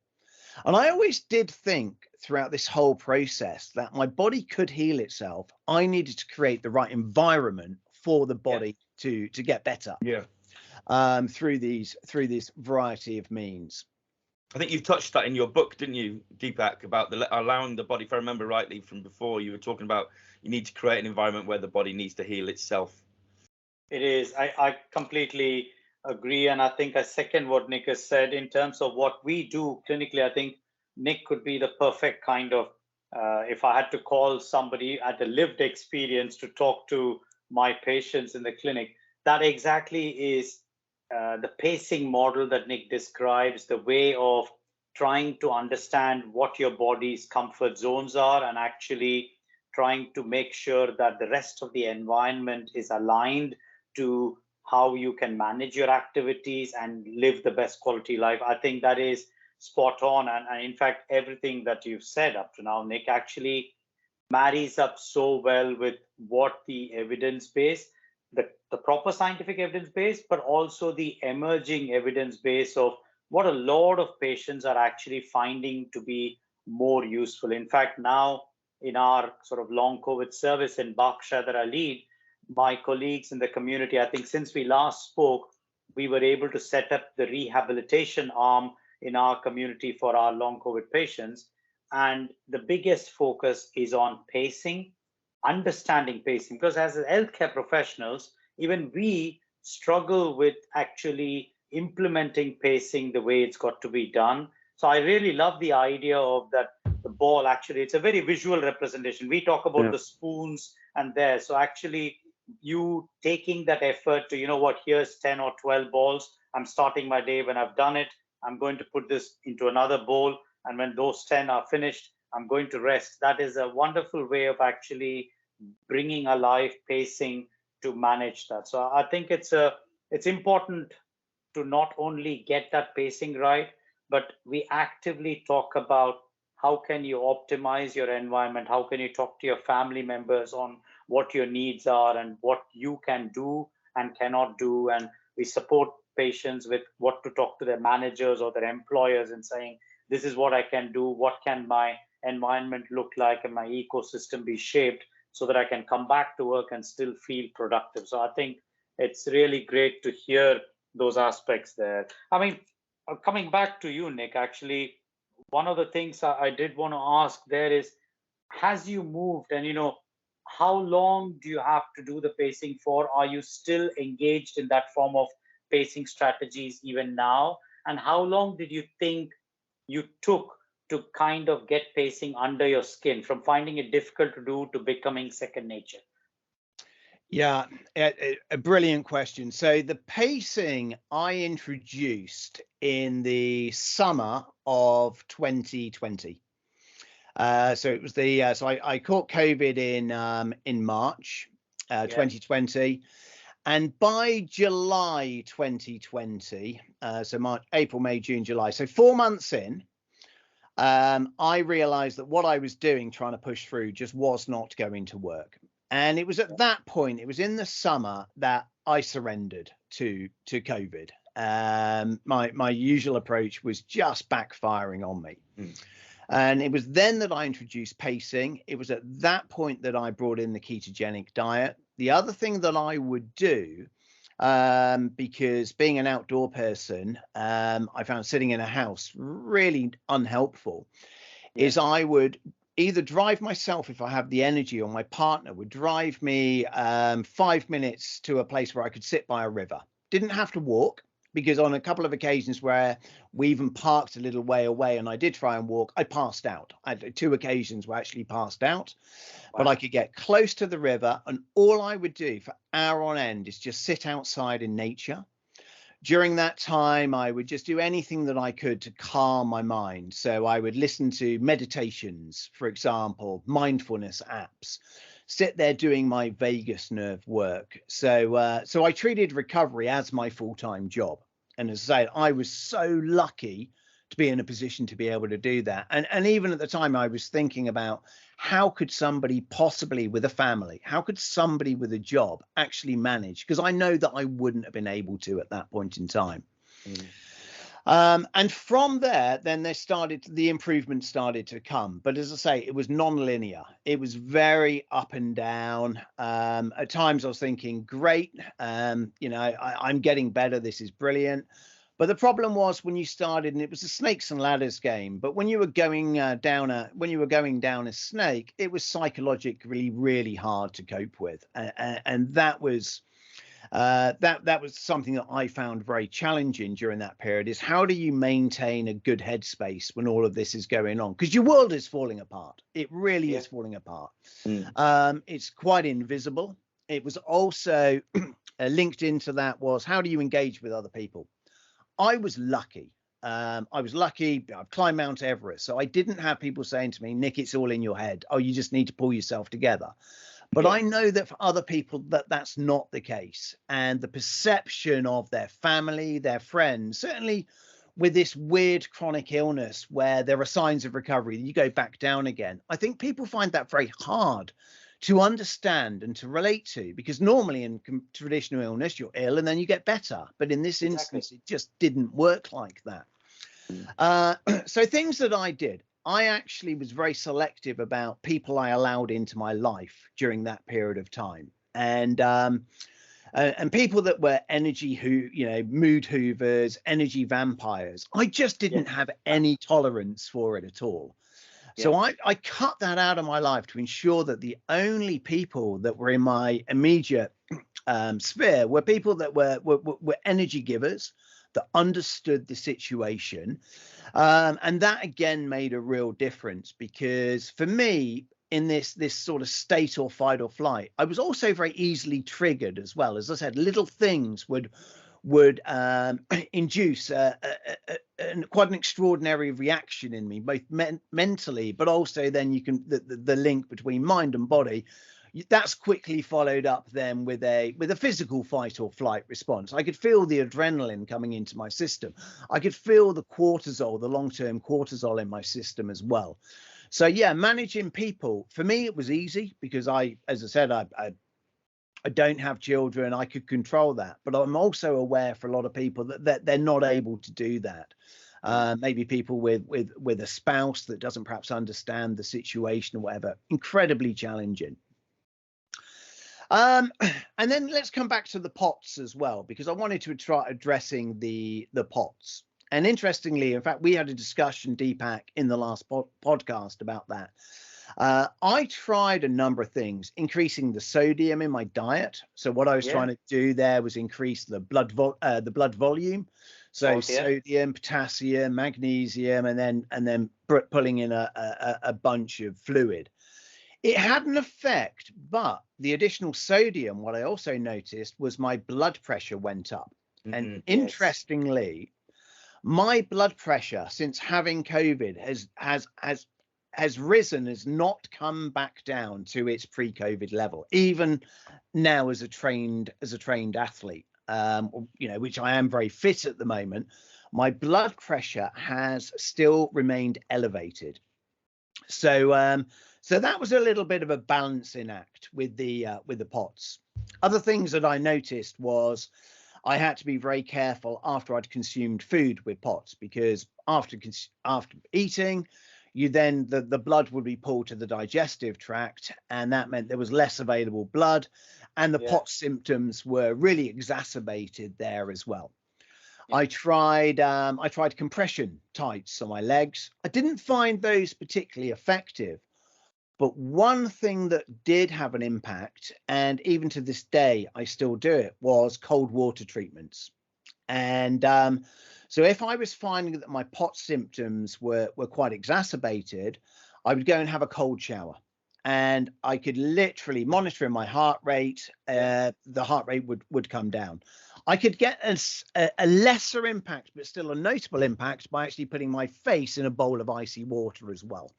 And I always did think throughout this whole process that my body could heal itself. I needed to create the right environment for the body to get better. Through this variety of means. I think you've touched that in your book, didn't you, Deepak, about allowing the body, if I remember rightly from before, you were talking about you need to create an environment where the body needs to heal itself. It is. I completely agree. And I think I second what Nick has said in terms of what we do clinically. I think Nick could be the perfect kind of, if I had to call somebody at a lived experience to talk to my patients in the clinic, that exactly is the pacing model that Nick describes, the way of trying to understand what your body's comfort zones are and actually trying to make sure that the rest of the environment is aligned to how you can manage your activities and live the best quality life. I think that is spot on. And in fact, everything that you've said up to now, Nick, actually marries up so well with what the evidence base, the proper scientific evidence base, but also the emerging evidence base of what a lot of patients are actually finding to be more useful. In fact, now in our sort of long COVID service in Berkshire that I lead, my colleagues in the community, I think since we last spoke, we were able to set up the rehabilitation arm in our community for our long COVID patients. And the biggest focus is on pacing, understanding pacing, because as healthcare professionals, even we struggle with actually implementing pacing the way it's got to be done. So I really love the idea of that the ball, actually, it's a very visual representation. We talk about the spoons and there. So actually, you taking that effort to, here's 10 or 12 balls. I'm starting my day when I've done it. I'm going to put this into another bowl, and when those 10 are finished, I'm going to rest. That is a wonderful way of actually bringing alive pacing to manage that. So I think it's important to not only get that pacing right, but we actively talk about how can you optimize your environment, how can you talk to your family members on what your needs are and what you can do and cannot do. And we support patients with what to talk to their managers or their employers and saying, this is what I can do, what can my environment look like and my ecosystem be shaped so that I can come back to work and still feel productive. So I think it's really great to hear those aspects there. I mean, coming back to you, Nick, actually, one of the things I did want to ask there is, has you moved and, how long do you have to do the pacing for? Are you still engaged in that form of pacing strategies even now? And how long did you think you took to kind of get pacing under your skin, from finding it difficult to do to becoming second nature? Yeah, a brilliant question. So the pacing I introduced in the summer of 2020. So it was so I caught COVID in March 2020, and by July 2020, so March, April, May, June, July, so 4 months in, I realized that what I was doing, trying to push through, just was not going to work. And it was at that point, it was in the summer, that I surrendered to COVID. My usual approach was just backfiring on me. And it was then that I introduced pacing. It was at that point that I brought in the ketogenic diet. The other thing that I would do, because being an outdoor person, I found sitting in a house really unhelpful, is I would either drive myself if I have the energy, or my partner would drive me 5 minutes to a place where I could sit by a river. Didn't have to walk, because on a couple of occasions where we even parked a little way away and I did try and walk, I passed out. I had 2 occasions where I actually passed out. Wow. But I could get close to the river, and all I would do for hour on end is just sit outside in nature. During that time, I would just do anything that I could to calm my mind. So I would listen to meditations, for example, mindfulness apps, sit there doing my vagus nerve work. So I treated recovery as my full-time job. And as I say, I was so lucky to be in a position to be able to do that. And even at the time, I was thinking about, how could somebody possibly with a family, how could somebody with a job actually manage? Because I know that I wouldn't have been able to at that point in time. And from there, then the improvement started to come. But as I say, it was non-linear. It was very up and down. At times I was thinking, great, I'm getting better. This is brilliant. But the problem was when you started, and it was a snakes and ladders game. But when you were going down a snake, it was psychologically really hard to cope with, and that was something that I found very challenging during that period. Is how do you maintain a good headspace when all of this is going on? Because your world is falling apart. It really is falling apart. It's quite invisible. It was also linked into that was, how do you engage with other people? I was lucky. I've climbed Mount Everest, so I didn't have people saying to me, Nick, it's all in your head. Oh, you just need to pull yourself together. But I know that for other people that's not the case. And the perception of their family, their friends, certainly with this weird chronic illness where there are signs of recovery, you go back down again. I think people find that very hard to understand and to relate to, because normally in traditional illness, you're ill and then you get better. But in this instance, it just didn't work like that. So things that I did, I actually was very selective about people I allowed into my life during that period of time. And people that were mood hoovers, energy vampires, I just didn't have any tolerance for it at all. So I cut that out of my life to ensure that the only people that were in my immediate sphere were people that were energy givers, that understood the situation. And that again made a real difference, because for me, in this sort of state or fight or flight, I was also very easily triggered as well. As I said, little things would would induce quite an extraordinary reaction in me, both mentally, but also then you can the link between mind and body. That's quickly followed up then with a physical fight or flight response. I could feel the adrenaline coming into my system. I could feel the cortisol, the long-term cortisol in my system as well. So yeah, managing people, for me, it was easy because as I said, I don't have children. I could control that, but I'm also aware for a lot of people that they're not able to do that. Maybe people with a spouse that doesn't perhaps understand the situation or whatever. Incredibly challenging. And then let's come back to the POTS as well, because I wanted to try addressing the POTS. And interestingly, in fact, we had a discussion, Deepak, in the last podcast about that. I tried a number of things, increasing the sodium in my diet. So what I was trying to do there was increase the blood volume. So sodium, potassium, magnesium, and then pulling in a bunch of fluid. It had an effect, but the additional sodium, what I also noticed was my blood pressure went up. And interestingly, my blood pressure since having COVID has risen, has not come back down to its pre-COVID level, even now as a trained athlete, which I am very fit at the moment. My blood pressure has still remained elevated. So that was a little bit of a balancing act with the POTS. Other things that I noticed was I had to be very careful after I'd consumed food with POTS, because after eating, the blood would be pulled to the digestive tract, and that meant there was less available blood, and the POTS symptoms were really exacerbated there as well. I tried compression tights on my legs. I didn't find those particularly effective, but one thing that did have an impact, and even to this day I still do it, was cold water treatments. And so if I was finding that my POTS symptoms were quite exacerbated, I would go and have a cold shower, and I could literally monitor my heart rate. The heart rate would come down. I could get a lesser impact, but still a notable impact, by actually putting my face in a bowl of icy water as well.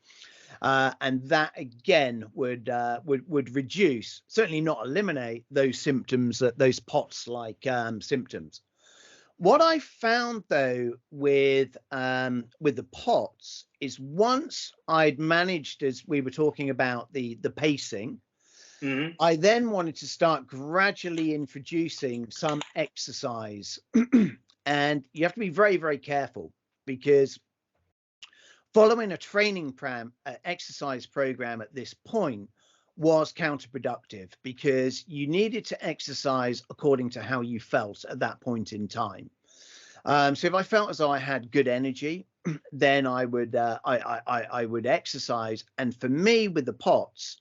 And that again would reduce, certainly not eliminate, those symptoms, those POTS-like symptoms. What I found though with the POTS is, once I'd managed, as we were talking about, the pacing, I then wanted to start gradually introducing some exercise. And you have to be very, very careful, because following a training exercise program at this point was counterproductive, because you needed to exercise according to how you felt at that point in time. So if I felt as though I had good energy, then I would exercise. And for me, with the POTS,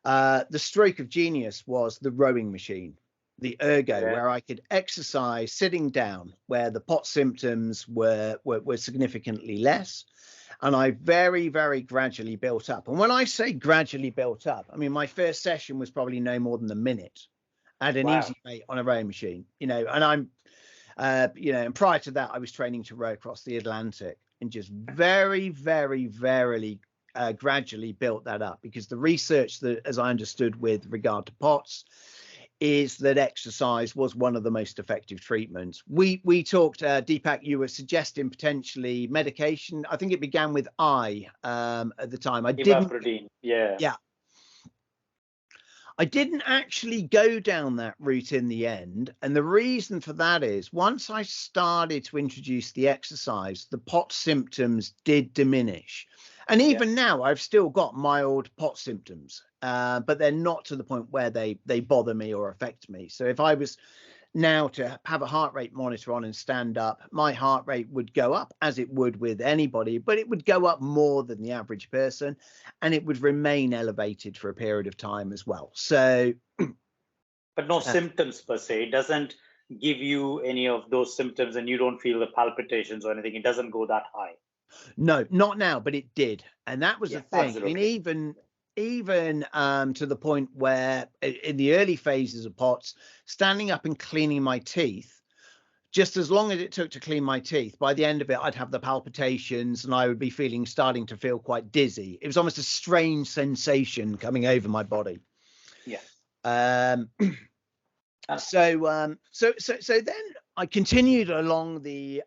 the stroke of genius was the rowing machine, the ergo, where I could exercise sitting down, where the POTS symptoms were significantly less. And I very, very gradually built up. And when I say gradually built up, I mean, my first session was probably no more than a minute at an easy rate on a rowing machine, and I'm, and prior to that, I was training to row across the Atlantic, and just very, very, very gradually built that up, because the research that, as I understood with regard to POTS, is that exercise was one of the most effective treatments. We talked, Deepak, you were suggesting potentially medication. I think it began with I at the time. I didn't actually go down that route in the end. And the reason for that is, once I started to introduce the exercise, the POTS symptoms did diminish. And even now, I've still got mild POTS symptoms, but they're not to the point where they bother me or affect me. So if I was now to have a heart rate monitor on and stand up, my heart rate would go up, as it would with anybody, but it would go up more than the average person, and it would remain elevated for a period of time as well. So, but no symptoms per se. It doesn't give you any of those symptoms, and you don't feel the palpitations or anything. It doesn't go that high. No, not now, but it did. And that was the thing. Absolutely. I mean, even to the point where in the early phases of POTS, standing up and cleaning my teeth just as long as it took to clean my teeth, by the end of it, I'd have the palpitations and I would be starting to feel quite dizzy. It was almost a strange sensation coming over my body. Yeah. So then I continued along the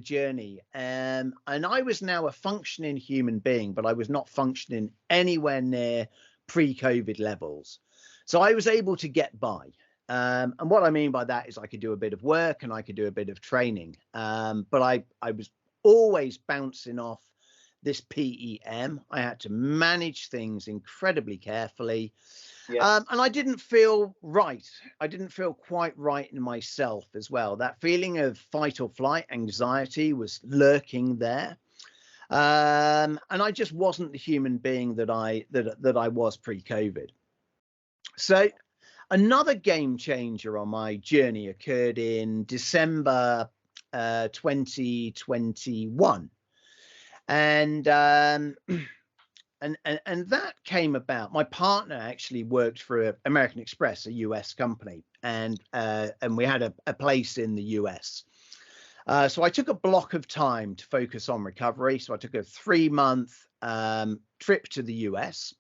journey, and I was now a functioning human being, but I was not functioning anywhere near pre-COVID levels. So I was able to get by. And what I mean by that is I could do a bit of work and I could do a bit of training. But I was always bouncing off this PEM. I had to manage things incredibly carefully. Yeah. And I didn't feel right. I didn't feel quite right in myself as well. That feeling of fight or flight anxiety was lurking there. And I just wasn't the human being that I was pre-COVID. So another game changer on my journey occurred in December 2021. And that came about. My partner actually worked for American Express, a US company, and we had a place in the US. So I took a block of time to focus on recovery. So I took a 3-month trip to the US,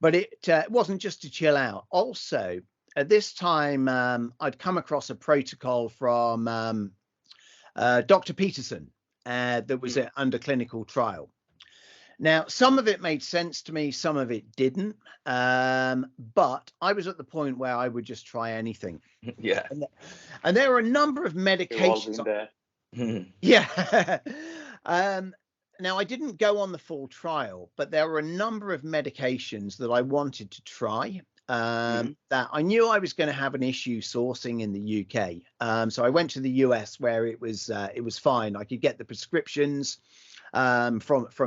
but it wasn't just to chill out. Also, at this time, I'd come across a protocol from Dr. Peterson that was under clinical trial. Now, some of it made sense to me, some of it didn't. But I was at the point where I would just try anything. Yeah. And there are a number of medications. Yeah. Now, I didn't go on the full trial, but there were a number of medications that I wanted to try that I knew I was going to have an issue sourcing in the UK. So I went to the US where it was fine. I could get the prescriptions from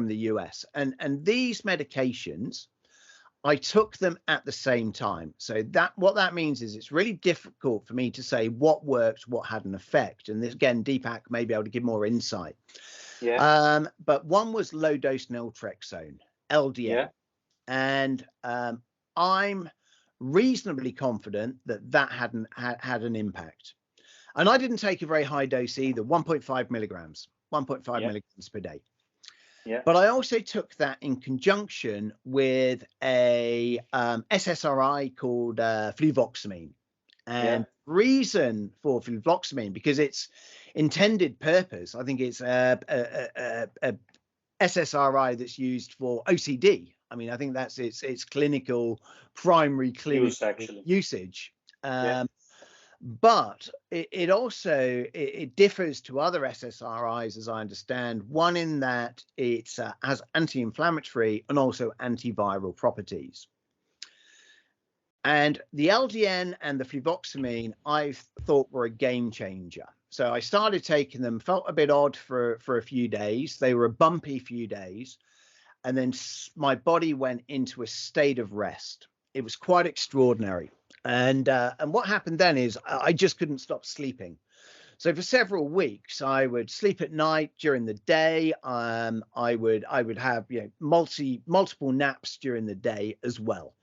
the US, and these medications, I took them at the same time. So what that means is it's really difficult for me to say what worked, what had an effect. And this, again, Deepak may be able to give more insight. Yeah. But one was low dose naltrexone, LDN. Yeah. And I'm reasonably confident that had an impact. And I didn't take a very high dose either, 1.5 milligrams per day. Yeah. But I also took that in conjunction with a SSRI called Fluvoxamine. And reason for Fluvoxamine, because its intended purpose, I think it's a SSRI that's used for OCD. I mean, I think that's its primary clinical usage. But it also differs to other SSRIs, as I understand. One in that it has anti-inflammatory and also antiviral properties. And the LDN and the Fluvoxamine I thought were a game changer. So I started taking them, felt a bit odd for a few days. They were a bumpy few days. And then my body went into a state of rest. It was quite extraordinary. And what happened then is I just couldn't stop sleeping. So for several weeks, I would sleep at night. During the day, I would have multiple naps during the day as well.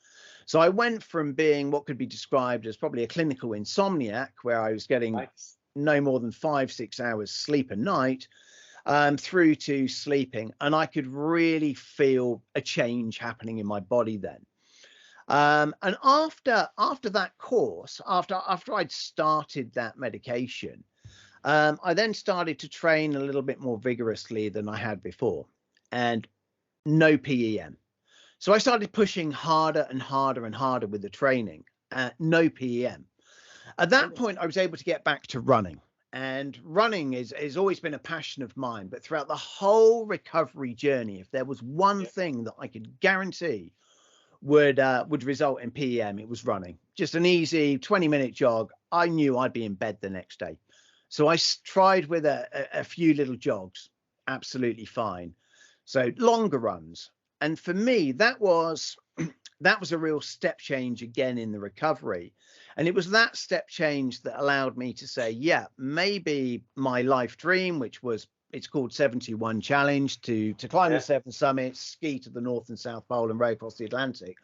So I went from being what could be described as probably a clinical insomniac, where I was getting no more than 5-6 hours sleep a night, through to sleeping, and I could really feel a change happening in my body then. And after that course, after I'd started that medication, I then started to train a little bit more vigorously than I had before, and no PEM. So I started pushing harder and harder and harder with the training, no PEM. At that point, I was able to get back to running, and running has always been a passion of mine. But throughout the whole recovery journey, if there was one thing that I could guarantee would result in PEM, it was running. Just an easy 20-minute jog. I knew I'd be in bed the next day. So I tried with a few little jogs, absolutely fine. So longer runs. And for me, that was a real step change again in the recovery. And it was that step change that allowed me to say, yeah, maybe my life dream, which was, it's called 71 Challenge, to climb the 7 summits, ski to the North and South Pole and row across the Atlantic,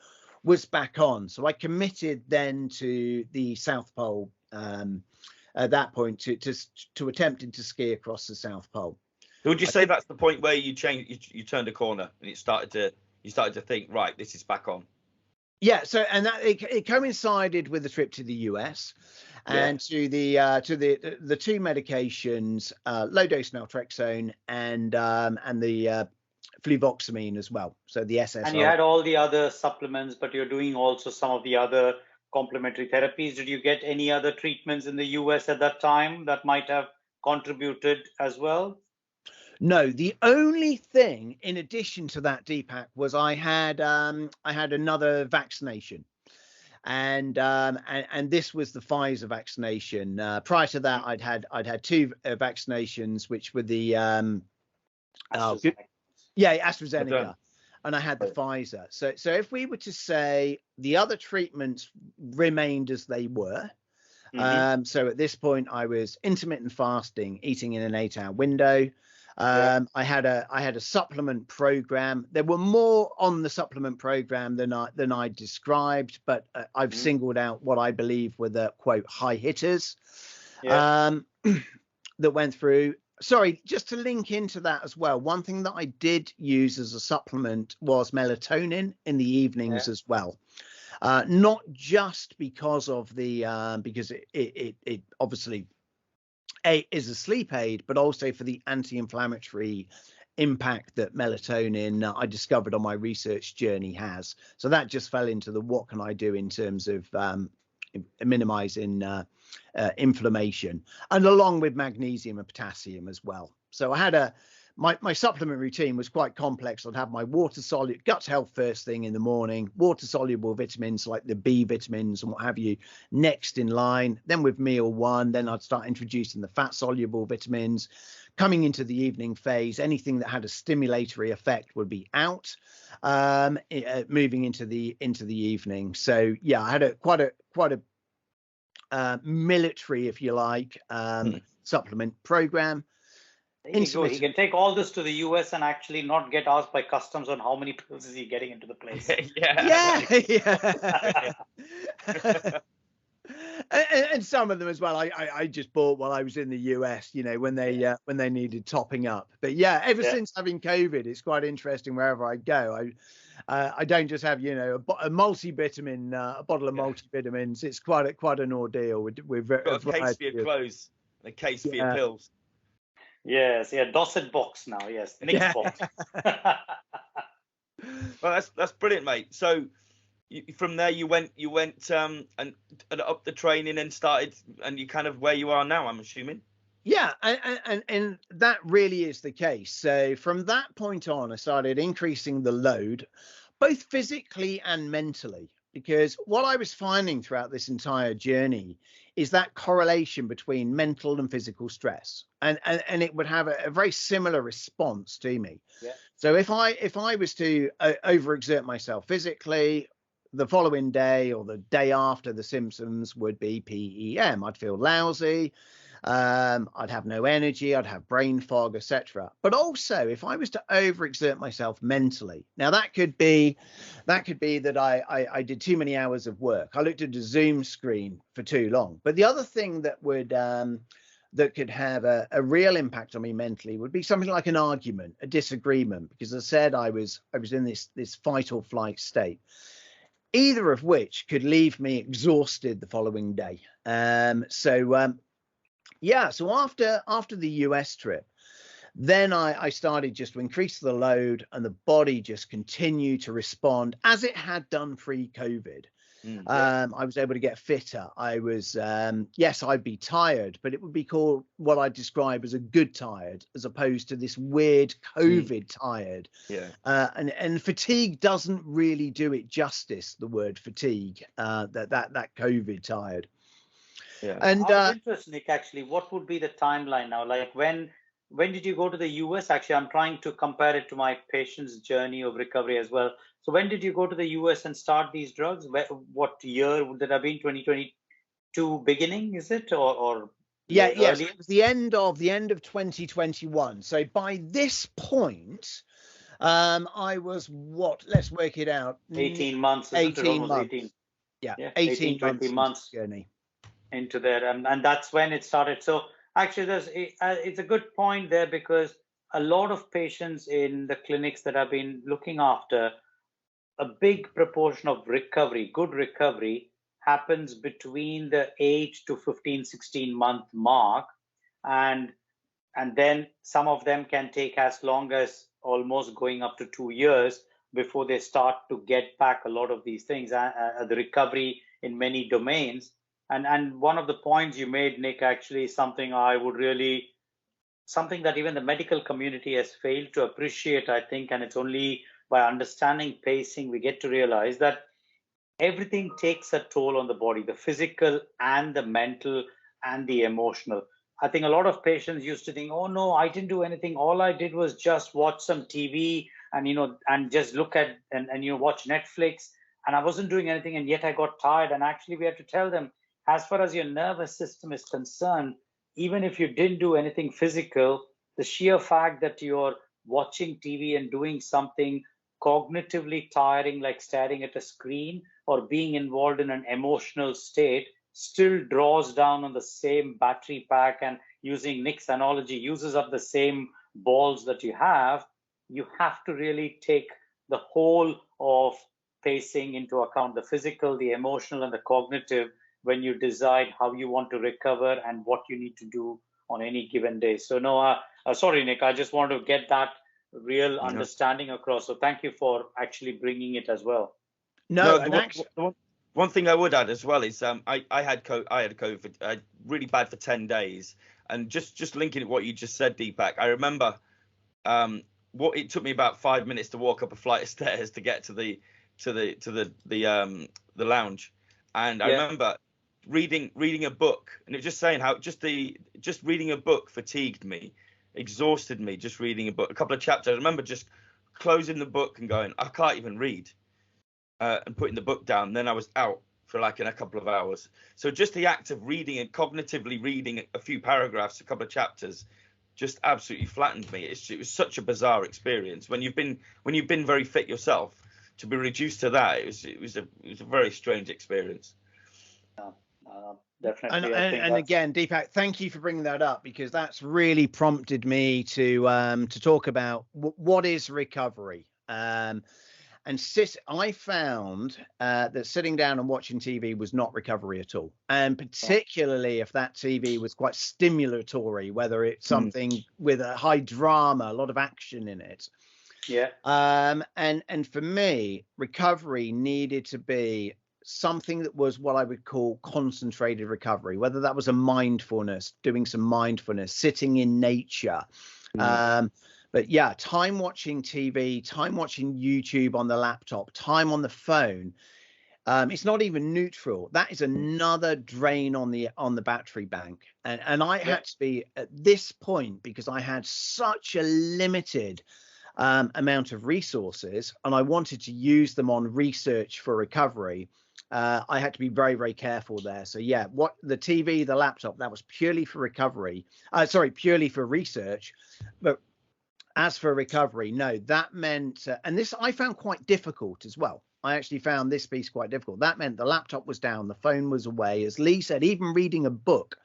was back on. So I committed then to the South Pole at that point to attempting to ski across the South Pole. Would you say that's the point where you you turned a corner and you started to think, right, this is back on? Yeah, so and that it coincided with the trip to the US and to the two medications, low dose naltrexone and the fluvoxamine as well. So the SSRI. And you had all the other supplements, but you're doing also some of the other complementary therapies. Did you get any other treatments in the US at that time that might have contributed as well? No, the only thing in addition to that, Deepak, was I had another vaccination, and this was the Pfizer vaccination. Prior to that, I'd had two vaccinations, which were the AstraZeneca, and I had the Pfizer. So if we were to say the other treatments remained as they were. So at this point, I was intermittent fasting, eating in an 8-hour window. I had a supplement program. There were more on the supplement program than I described, but I've singled out what I believe were the quote high hitters that went through. Sorry, just to link into that as well. One thing that I did use as a supplement was melatonin in the evenings as well. Not just because of because it obviously is a sleep aid, but also for the anti-inflammatory impact that melatonin I discovered on my research journey has. So that just fell into the what can I do in terms of minimizing inflammation, and along with magnesium and potassium as well. So I had my supplement routine was quite complex. I'd have my gut health first thing in the morning, water soluble vitamins like the B vitamins and what have you next in line. Then with meal one, then I'd start introducing the fat soluble vitamins. Coming into the evening phase, anything that had a stimulatory effect would be out. Moving into the evening. So yeah, I had quite a military, if you like, supplement program. He can take all this to the US and actually not get asked by customs on how many pills is he getting into the place. And some of them as well I just bought while I was in the US, when they needed topping up. But since having COVID, it's quite interesting wherever I go. I don't just have a multivitamin, a bottle of multivitamins. It's quite an ordeal with got a case for your clothes and a case for your pills. Yes, Dorset box now. Yes, next box. Well, that's brilliant, mate. So from there you went and up the training and started, and you kind of where you are now, I'm assuming. Yeah, and that really is the case. So from that point on, I started increasing the load, both physically and mentally, because what I was finding throughout this entire journey is that correlation between mental and physical stress, and it would have a very similar response to me. Yeah. So if I was to overexert myself physically, the following day or the day after, the symptoms would be PEM. I'd feel lousy. I'd have no energy, I'd have brain fog, etc. But also, if I was to overexert myself mentally, now that could be that I did too many hours of work. I looked at a Zoom screen for too long. But the other thing that would that could have a real impact on me mentally would be something like an argument, a disagreement, because as I said, I was in this fight or flight state. Either of which could leave me exhausted the following day. So after the US trip, then I started just to increase the load, and the body just continued to respond as it had done pre-COVID. I was able to get fitter. I was, I'd be tired, but it would be called what I describe as a good tired, as opposed to this weird COVID tired. Yeah. And fatigue doesn't really do it justice, the word fatigue, that COVID tired. Yeah. And I'm interested, Nick, actually, what would be the timeline now? Like when did you go to the US? Actually, I'm trying to compare it to my patient's journey of recovery as well. So when did you go to the US and start these drugs? What year would that have been? 2022 beginning, is it? Or yes, it was the end of 2021. So by this point, I was let's work it out. 18 months. 18 months. 18. Yeah, 18 20 months journey. into there, and that's when it started. So actually, it's a good point there, because a lot of patients in the clinics that I've been looking after, a big proportion of recovery, good recovery, happens between the 8 to 15, 16-month mark, and then some of them can take as long as almost going up to 2 years before they start to get back a lot of these things, the recovery in many domains. And one of the points you made, Nick, actually is something I would really, something that even the medical community has failed to appreciate, I think, and it's only by understanding pacing we get to realize that everything takes a toll on the body, the physical and the mental and the emotional. I think a lot of patients used to think, oh no, I didn't do anything. All I did was just watch some TV and, and just look at and watch Netflix. And I wasn't doing anything, and yet I got tired. And actually we have to tell them, as far as your nervous system is concerned, even if you didn't do anything physical, the sheer fact that you're watching TV and doing something cognitively tiring, like staring at a screen or being involved in an emotional state, still draws down on the same battery pack, and using Nick's analogy, uses up the same balls that you have. You have to really take the whole of pacing into account, the physical, the emotional, and the cognitive, when you decide how you want to recover and what you need to do on any given day. So no, sorry, Nick, I just want to get that real understanding across. So thank you for actually bringing it as well. One thing I would add as well is I had COVID really bad for 10 days, and just linking it what you just said, Deepak, I remember what it took me about 5 minutes to walk up a flight of stairs to get to the lounge, and I remember reading a book, and it was just saying how just reading a book fatigued me, exhausted me. Just reading a book, a couple of chapters, I remember just closing the book and going, I can't even read. And putting the book down. Then I was out for like in a couple of hours. So just the act of reading and cognitively reading a few paragraphs, a couple of chapters, just absolutely flattened me. It was such a bizarre experience when you've been very fit yourself, to be reduced to that. It was a very strange experience. Definitely. And again, Deepak, thank you for bringing that up, because that's really prompted me to talk about what is recovery. I found that sitting down and watching TV was not recovery at all. And particularly if that TV was quite stimulatory, whether it's something with a high drama, a lot of action in it. Yeah. And for me, recovery needed to be something that was what I would call concentrated recovery, whether that was a mindfulness, doing some mindfulness, sitting in nature. But yeah, time watching TV, time watching YouTube on the laptop, time on the phone, it's not even neutral. That is another drain on the battery bank. And I had to be at this point, because I had such a limited amount of resources, and I wanted to use them on research for recovery. I had to be very, very careful there. So yeah, what the TV, the laptop, that was purely for recovery. Purely for research. But as for recovery, no, that meant, and this I found quite difficult as well. I actually found this piece quite difficult. That meant the laptop was down, the phone was away. As Lee said, even reading a book,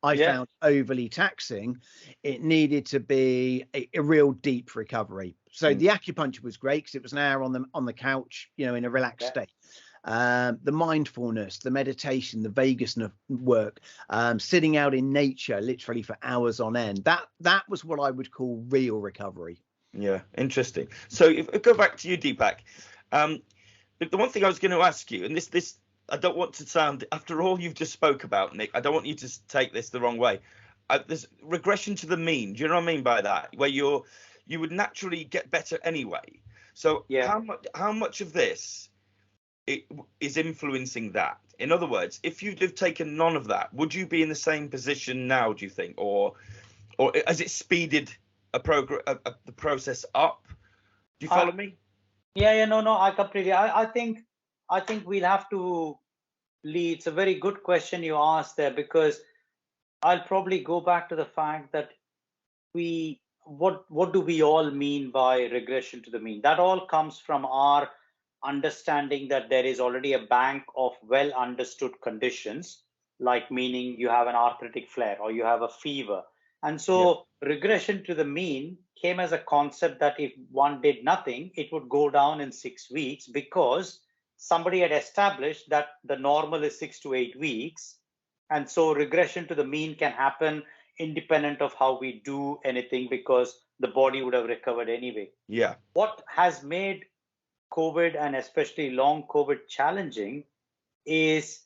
I found overly taxing. It needed to be a real deep recovery. So the acupuncture was great, because it was an hour on the couch, in a relaxed state. The mindfulness, the meditation, the vagus work, sitting out in nature literally for hours on end. That was what I would call real recovery. Yeah, interesting. So if I go back to you, Deepak, the one thing I was going to ask you, and this I don't want to sound, after all you've just spoke about, Nick, I don't want you to take this the wrong way. There's regression to the mean. Do you know what I mean by that? Where you would naturally get better anyway. So how much of this is influencing that? In other words, if you'd have taken none of that, would you be in the same position now, do you think, or has it speeded the process up? Do you follow me? No, I completely. I think we'll have to, Lee. It's a very good question you asked there, because I'll probably go back to the fact that what do we all mean by regression to the mean? That all comes from our understanding that there is already a bank of well understood conditions, like meaning you have an arthritic flare or you have a fever. And so regression to the mean came as a concept that if one did nothing, it would go down in 6 weeks, because somebody had established that the normal is 6 to 8 weeks. And so regression to the mean can happen independent of how we do anything, because the body would have recovered anyway. Yeah. What has made COVID, and especially long COVID, challenging is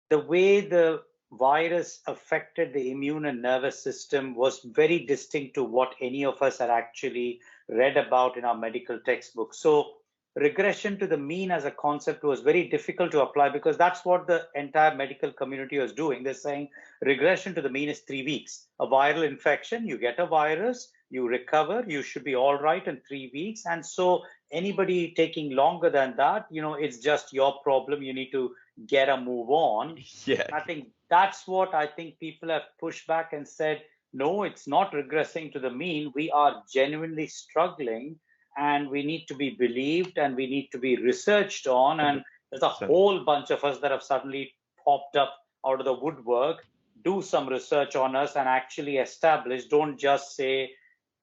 the way the virus affected the immune and nervous system was very distinct to what any of us had actually read about in our medical textbooks. So regression to the mean as a concept was very difficult to apply, because that's what the entire medical community was doing. They're saying regression to the mean is 3 weeks. A viral infection, you get a virus, you recover, you should be all right in 3 weeks. And so anybody taking longer than that, it's just your problem. You need to get a move on. Yeah. I think that's what I think people have pushed back and said, no, it's not regressing to the mean. We are genuinely struggling, and we need to be believed, and we need to be researched on. And there's a whole bunch of us that have suddenly popped up out of the woodwork. Do some research on us and actually establish. Don't just say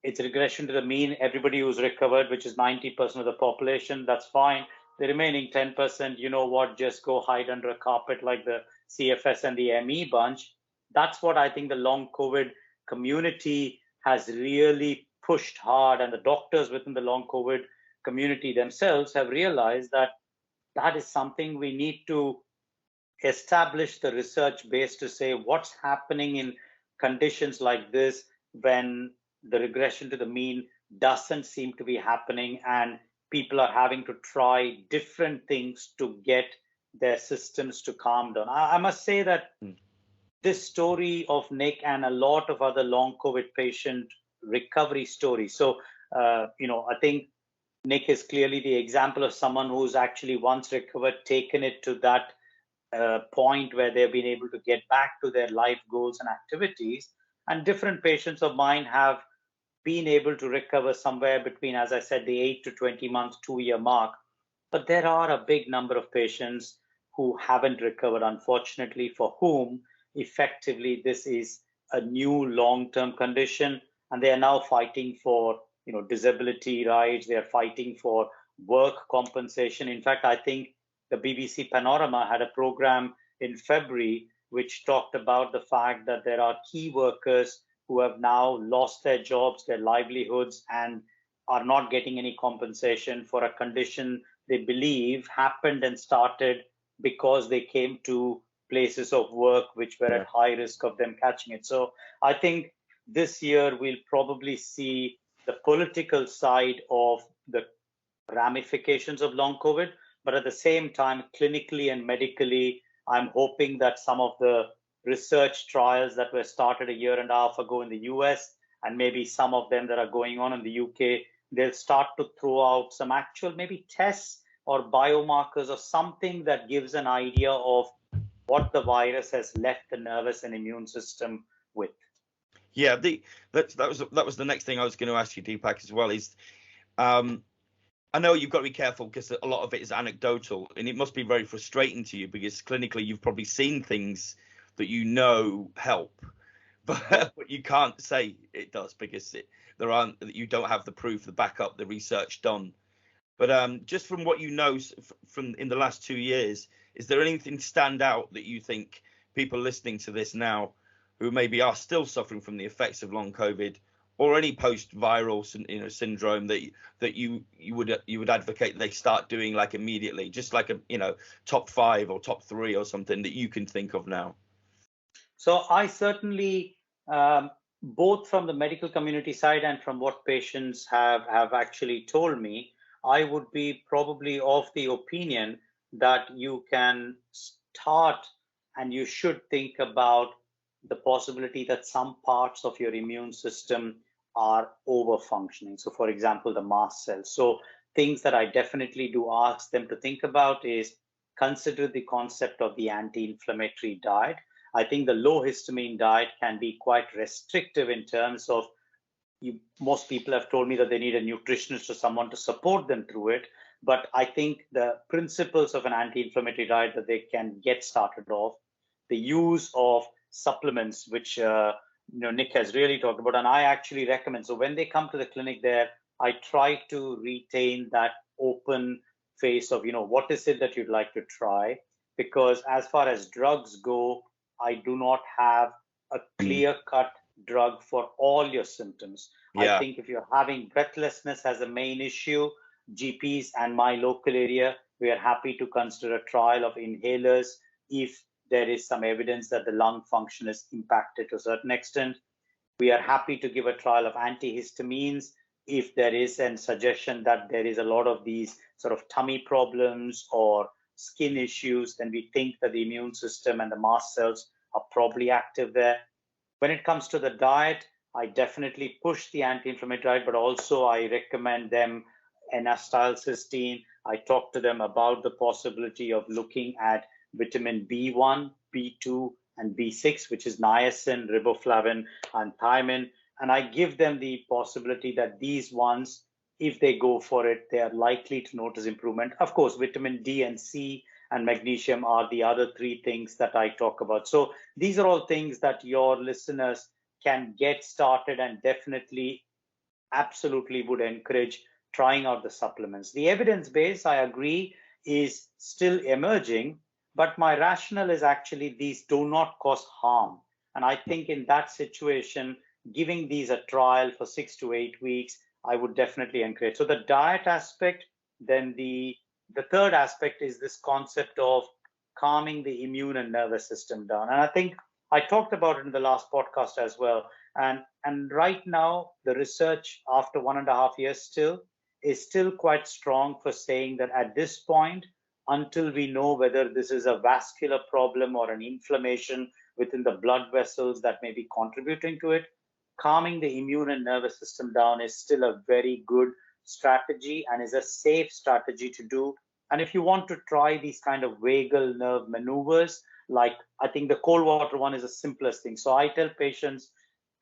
it's regression to the mean. Everybody who's recovered, which is 90% of the population, that's fine. The remaining 10%, you know what, just go hide under a carpet like the CFS and the ME bunch. That's what I think the long COVID community has really pushed hard, and the doctors within the long COVID community themselves have realized that that is something we need to establish the research base to say what's happening in conditions like this when the regression to the mean doesn't seem to be happening, and people are having to try different things to get their systems to calm down. I must say that this story of Nick and a lot of other long COVID patient recovery stories. So, I think Nick is clearly the example of someone who's actually once recovered, taken it to that point where they've been able to get back to their life goals and activities. And different patients of mine have been able to recover somewhere between, as I said, the 8 to 20 months, 2-year mark. But there are a big number of patients who haven't recovered, unfortunately, for whom effectively this is a new long-term condition, and they are now fighting for disability rights. They are fighting for work compensation. In fact, I think the BBC Panorama had a program in February which talked about the fact that there are key workers who have now lost their jobs, their livelihoods, and are not getting any compensation for a condition they believe happened and started because they came to places of work which were at high risk of them catching it. So I think this year we'll probably see the political side of the ramifications of long COVID, but at the same time, clinically and medically, I'm hoping that some of the research trials that were started a year and a half ago in the US, and maybe some of them that are going on in the UK, they'll start to throw out some actual maybe tests or biomarkers or something that gives an idea of what the virus has left the nervous and immune system with. Yeah, that was the next thing I was going to ask you, Deepak, as well. Is I know you've got to be careful because a lot of it is anecdotal, and it must be very frustrating to you because clinically you've probably seen things that help, but you can't say it does because you don't have the proof, the backup, the research done. But just from what you know from in the last 2 years, is there anything stand out that you think people listening to this now who maybe are still suffering from the effects of long COVID or any post-viral syndrome that you would advocate they start doing like immediately, just like a top 5 or top 3 or something that you can think of now? So I certainly, both from the medical community side and from what patients have actually told me, I would be probably of the opinion that you can start and you should think about the possibility that some parts of your immune system are over functioning. So for example, the mast cells. So things that I definitely do ask them to think about is consider the concept of the anti-inflammatory diet. I think the low histamine diet can be quite restrictive in terms of most people have told me that they need a nutritionist or someone to support them through it. But I think the principles of an anti-inflammatory diet that they can get started off. the use of supplements, which Nick has really talked about, and I actually recommend. So when they come to the clinic there, I try to retain that open face of, what is it that you'd like to try? Because as far as drugs go, I do not have a clear-cut drug for all your symptoms. I think if you're having breathlessness as a main issue, GPs and my local area, we are happy to consider a trial of inhalers if there is some evidence that the lung function is impacted to a certain extent. We are happy to give a trial of antihistamines if there is a suggestion that there is a lot of these sort of tummy problems or skin issues, then we think that the immune system and the mast cells are probably active there. When it comes to the diet, I definitely push the anti-inflammatory diet, but also I recommend them N-acetylcysteine. I talk to them about the possibility of looking at vitamin B1, B2, and B6, which is niacin, riboflavin, and thiamine. And I give them the possibility that these ones, if they go for it, they are likely to notice improvement. Of course, vitamin D and C and magnesium are the other three things that I talk about. So these are all things that your listeners can get started, and definitely, absolutely would encourage trying out the supplements. The evidence base, I agree, is still emerging, but my rationale is actually these do not cause harm. And I think in that situation, giving these a trial for 6 to 8 weeks, I would definitely encourage. So the diet aspect, then the third aspect is this concept of calming the immune and nervous system down. And I think I talked about it in the last podcast as well. And right now, the research after 1.5 years is still quite strong for saying that at this point, until we know whether this is a vascular problem or an inflammation within the blood vessels that may be contributing to it, calming the immune and nervous system down is still a very good strategy and is a safe strategy to do. And if you want to try these kind of vagal nerve maneuvers, like I think the cold water one is the simplest thing. So I tell patients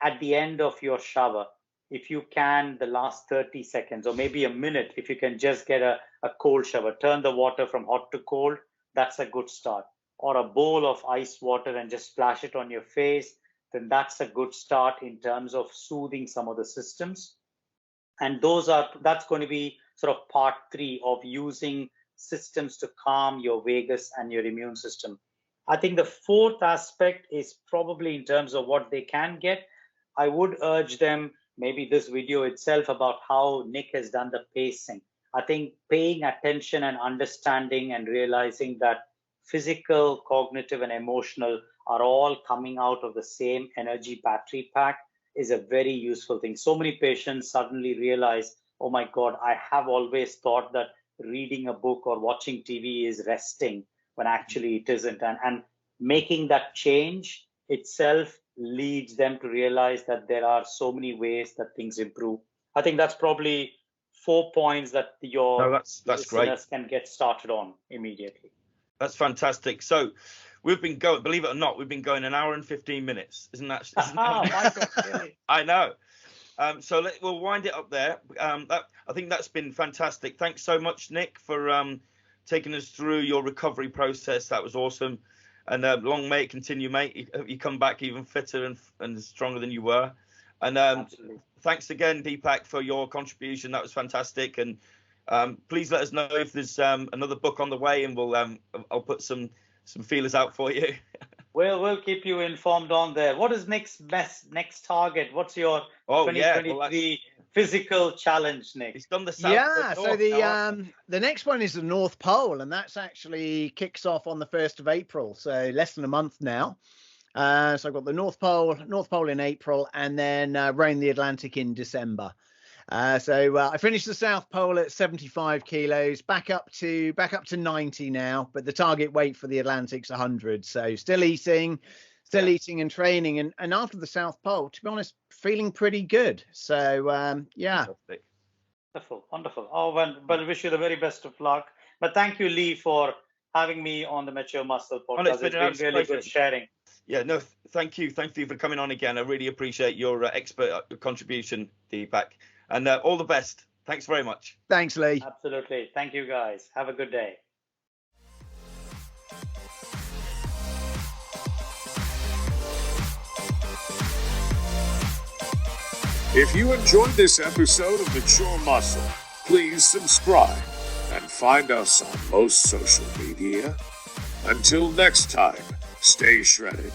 at the end of your shower, if you can, the last 30 seconds or maybe a minute, if you can just get a cold shower, turn the water from hot to cold, that's a good start. Or a bowl of ice water and just splash it on your face, then that's a good start in terms of soothing some of the systems. And that's going to be sort of part 3 of using systems to calm your vagus and your immune system. I think the fourth aspect is probably in terms of what they can get. I would urge them, maybe this video itself, about how Nick has done the pacing. I think paying attention and understanding and realizing that physical, cognitive, and emotional are all coming out of the same energy battery pack is a very useful thing. So many patients suddenly realize, oh my God, I have always thought that reading a book or watching TV is resting, when actually it isn't. And making that change itself leads them to realize that there are so many ways that things improve. I think that's probably 4 points that your listeners great. Can get started on immediately. That's fantastic. So we've been going, believe it or not, we've been going 1 hour and 15 minutes. Isn't that? Michael, really? I know. So we'll wind it up there. I think that's been fantastic. Thanks so much, Nick, for taking us through your recovery process. That was awesome. And long may it continue, mate. You come back even fitter and stronger than you were. And thanks again, Deepak, for your contribution. That was fantastic. And please let us know if there's another book on the way, and I'll put some feelers out for you. We'll keep you informed on there. What is next target? What's your 2023 physical challenge, Nick? It's done the South. Yeah, so the next one is the North Pole, and that's actually kicks off on the 1st of April, so less than a month now. So I've got the North Pole in April, and then rowing the Atlantic in December. So I finished the South Pole at 75 kilos, back up to 90 now, but the target weight for the Atlantic's 100. So still eating and training. And after the South Pole, to be honest, feeling pretty good. So, yeah. Wonderful. Oh, well, I wish you the very best of luck. But thank you, Lee, for having me on the Mature Muscle podcast. It's been really good sharing. Yeah, no, thank you. Thank you for coming on again. I really appreciate your expert contribution, Deepak. And all the best. Thanks very much. Thanks, Lee. Absolutely. Thank you, guys. Have a good day. If you enjoyed this episode of Mature Muscle, please subscribe and find us on most social media. Until next time, stay shredded.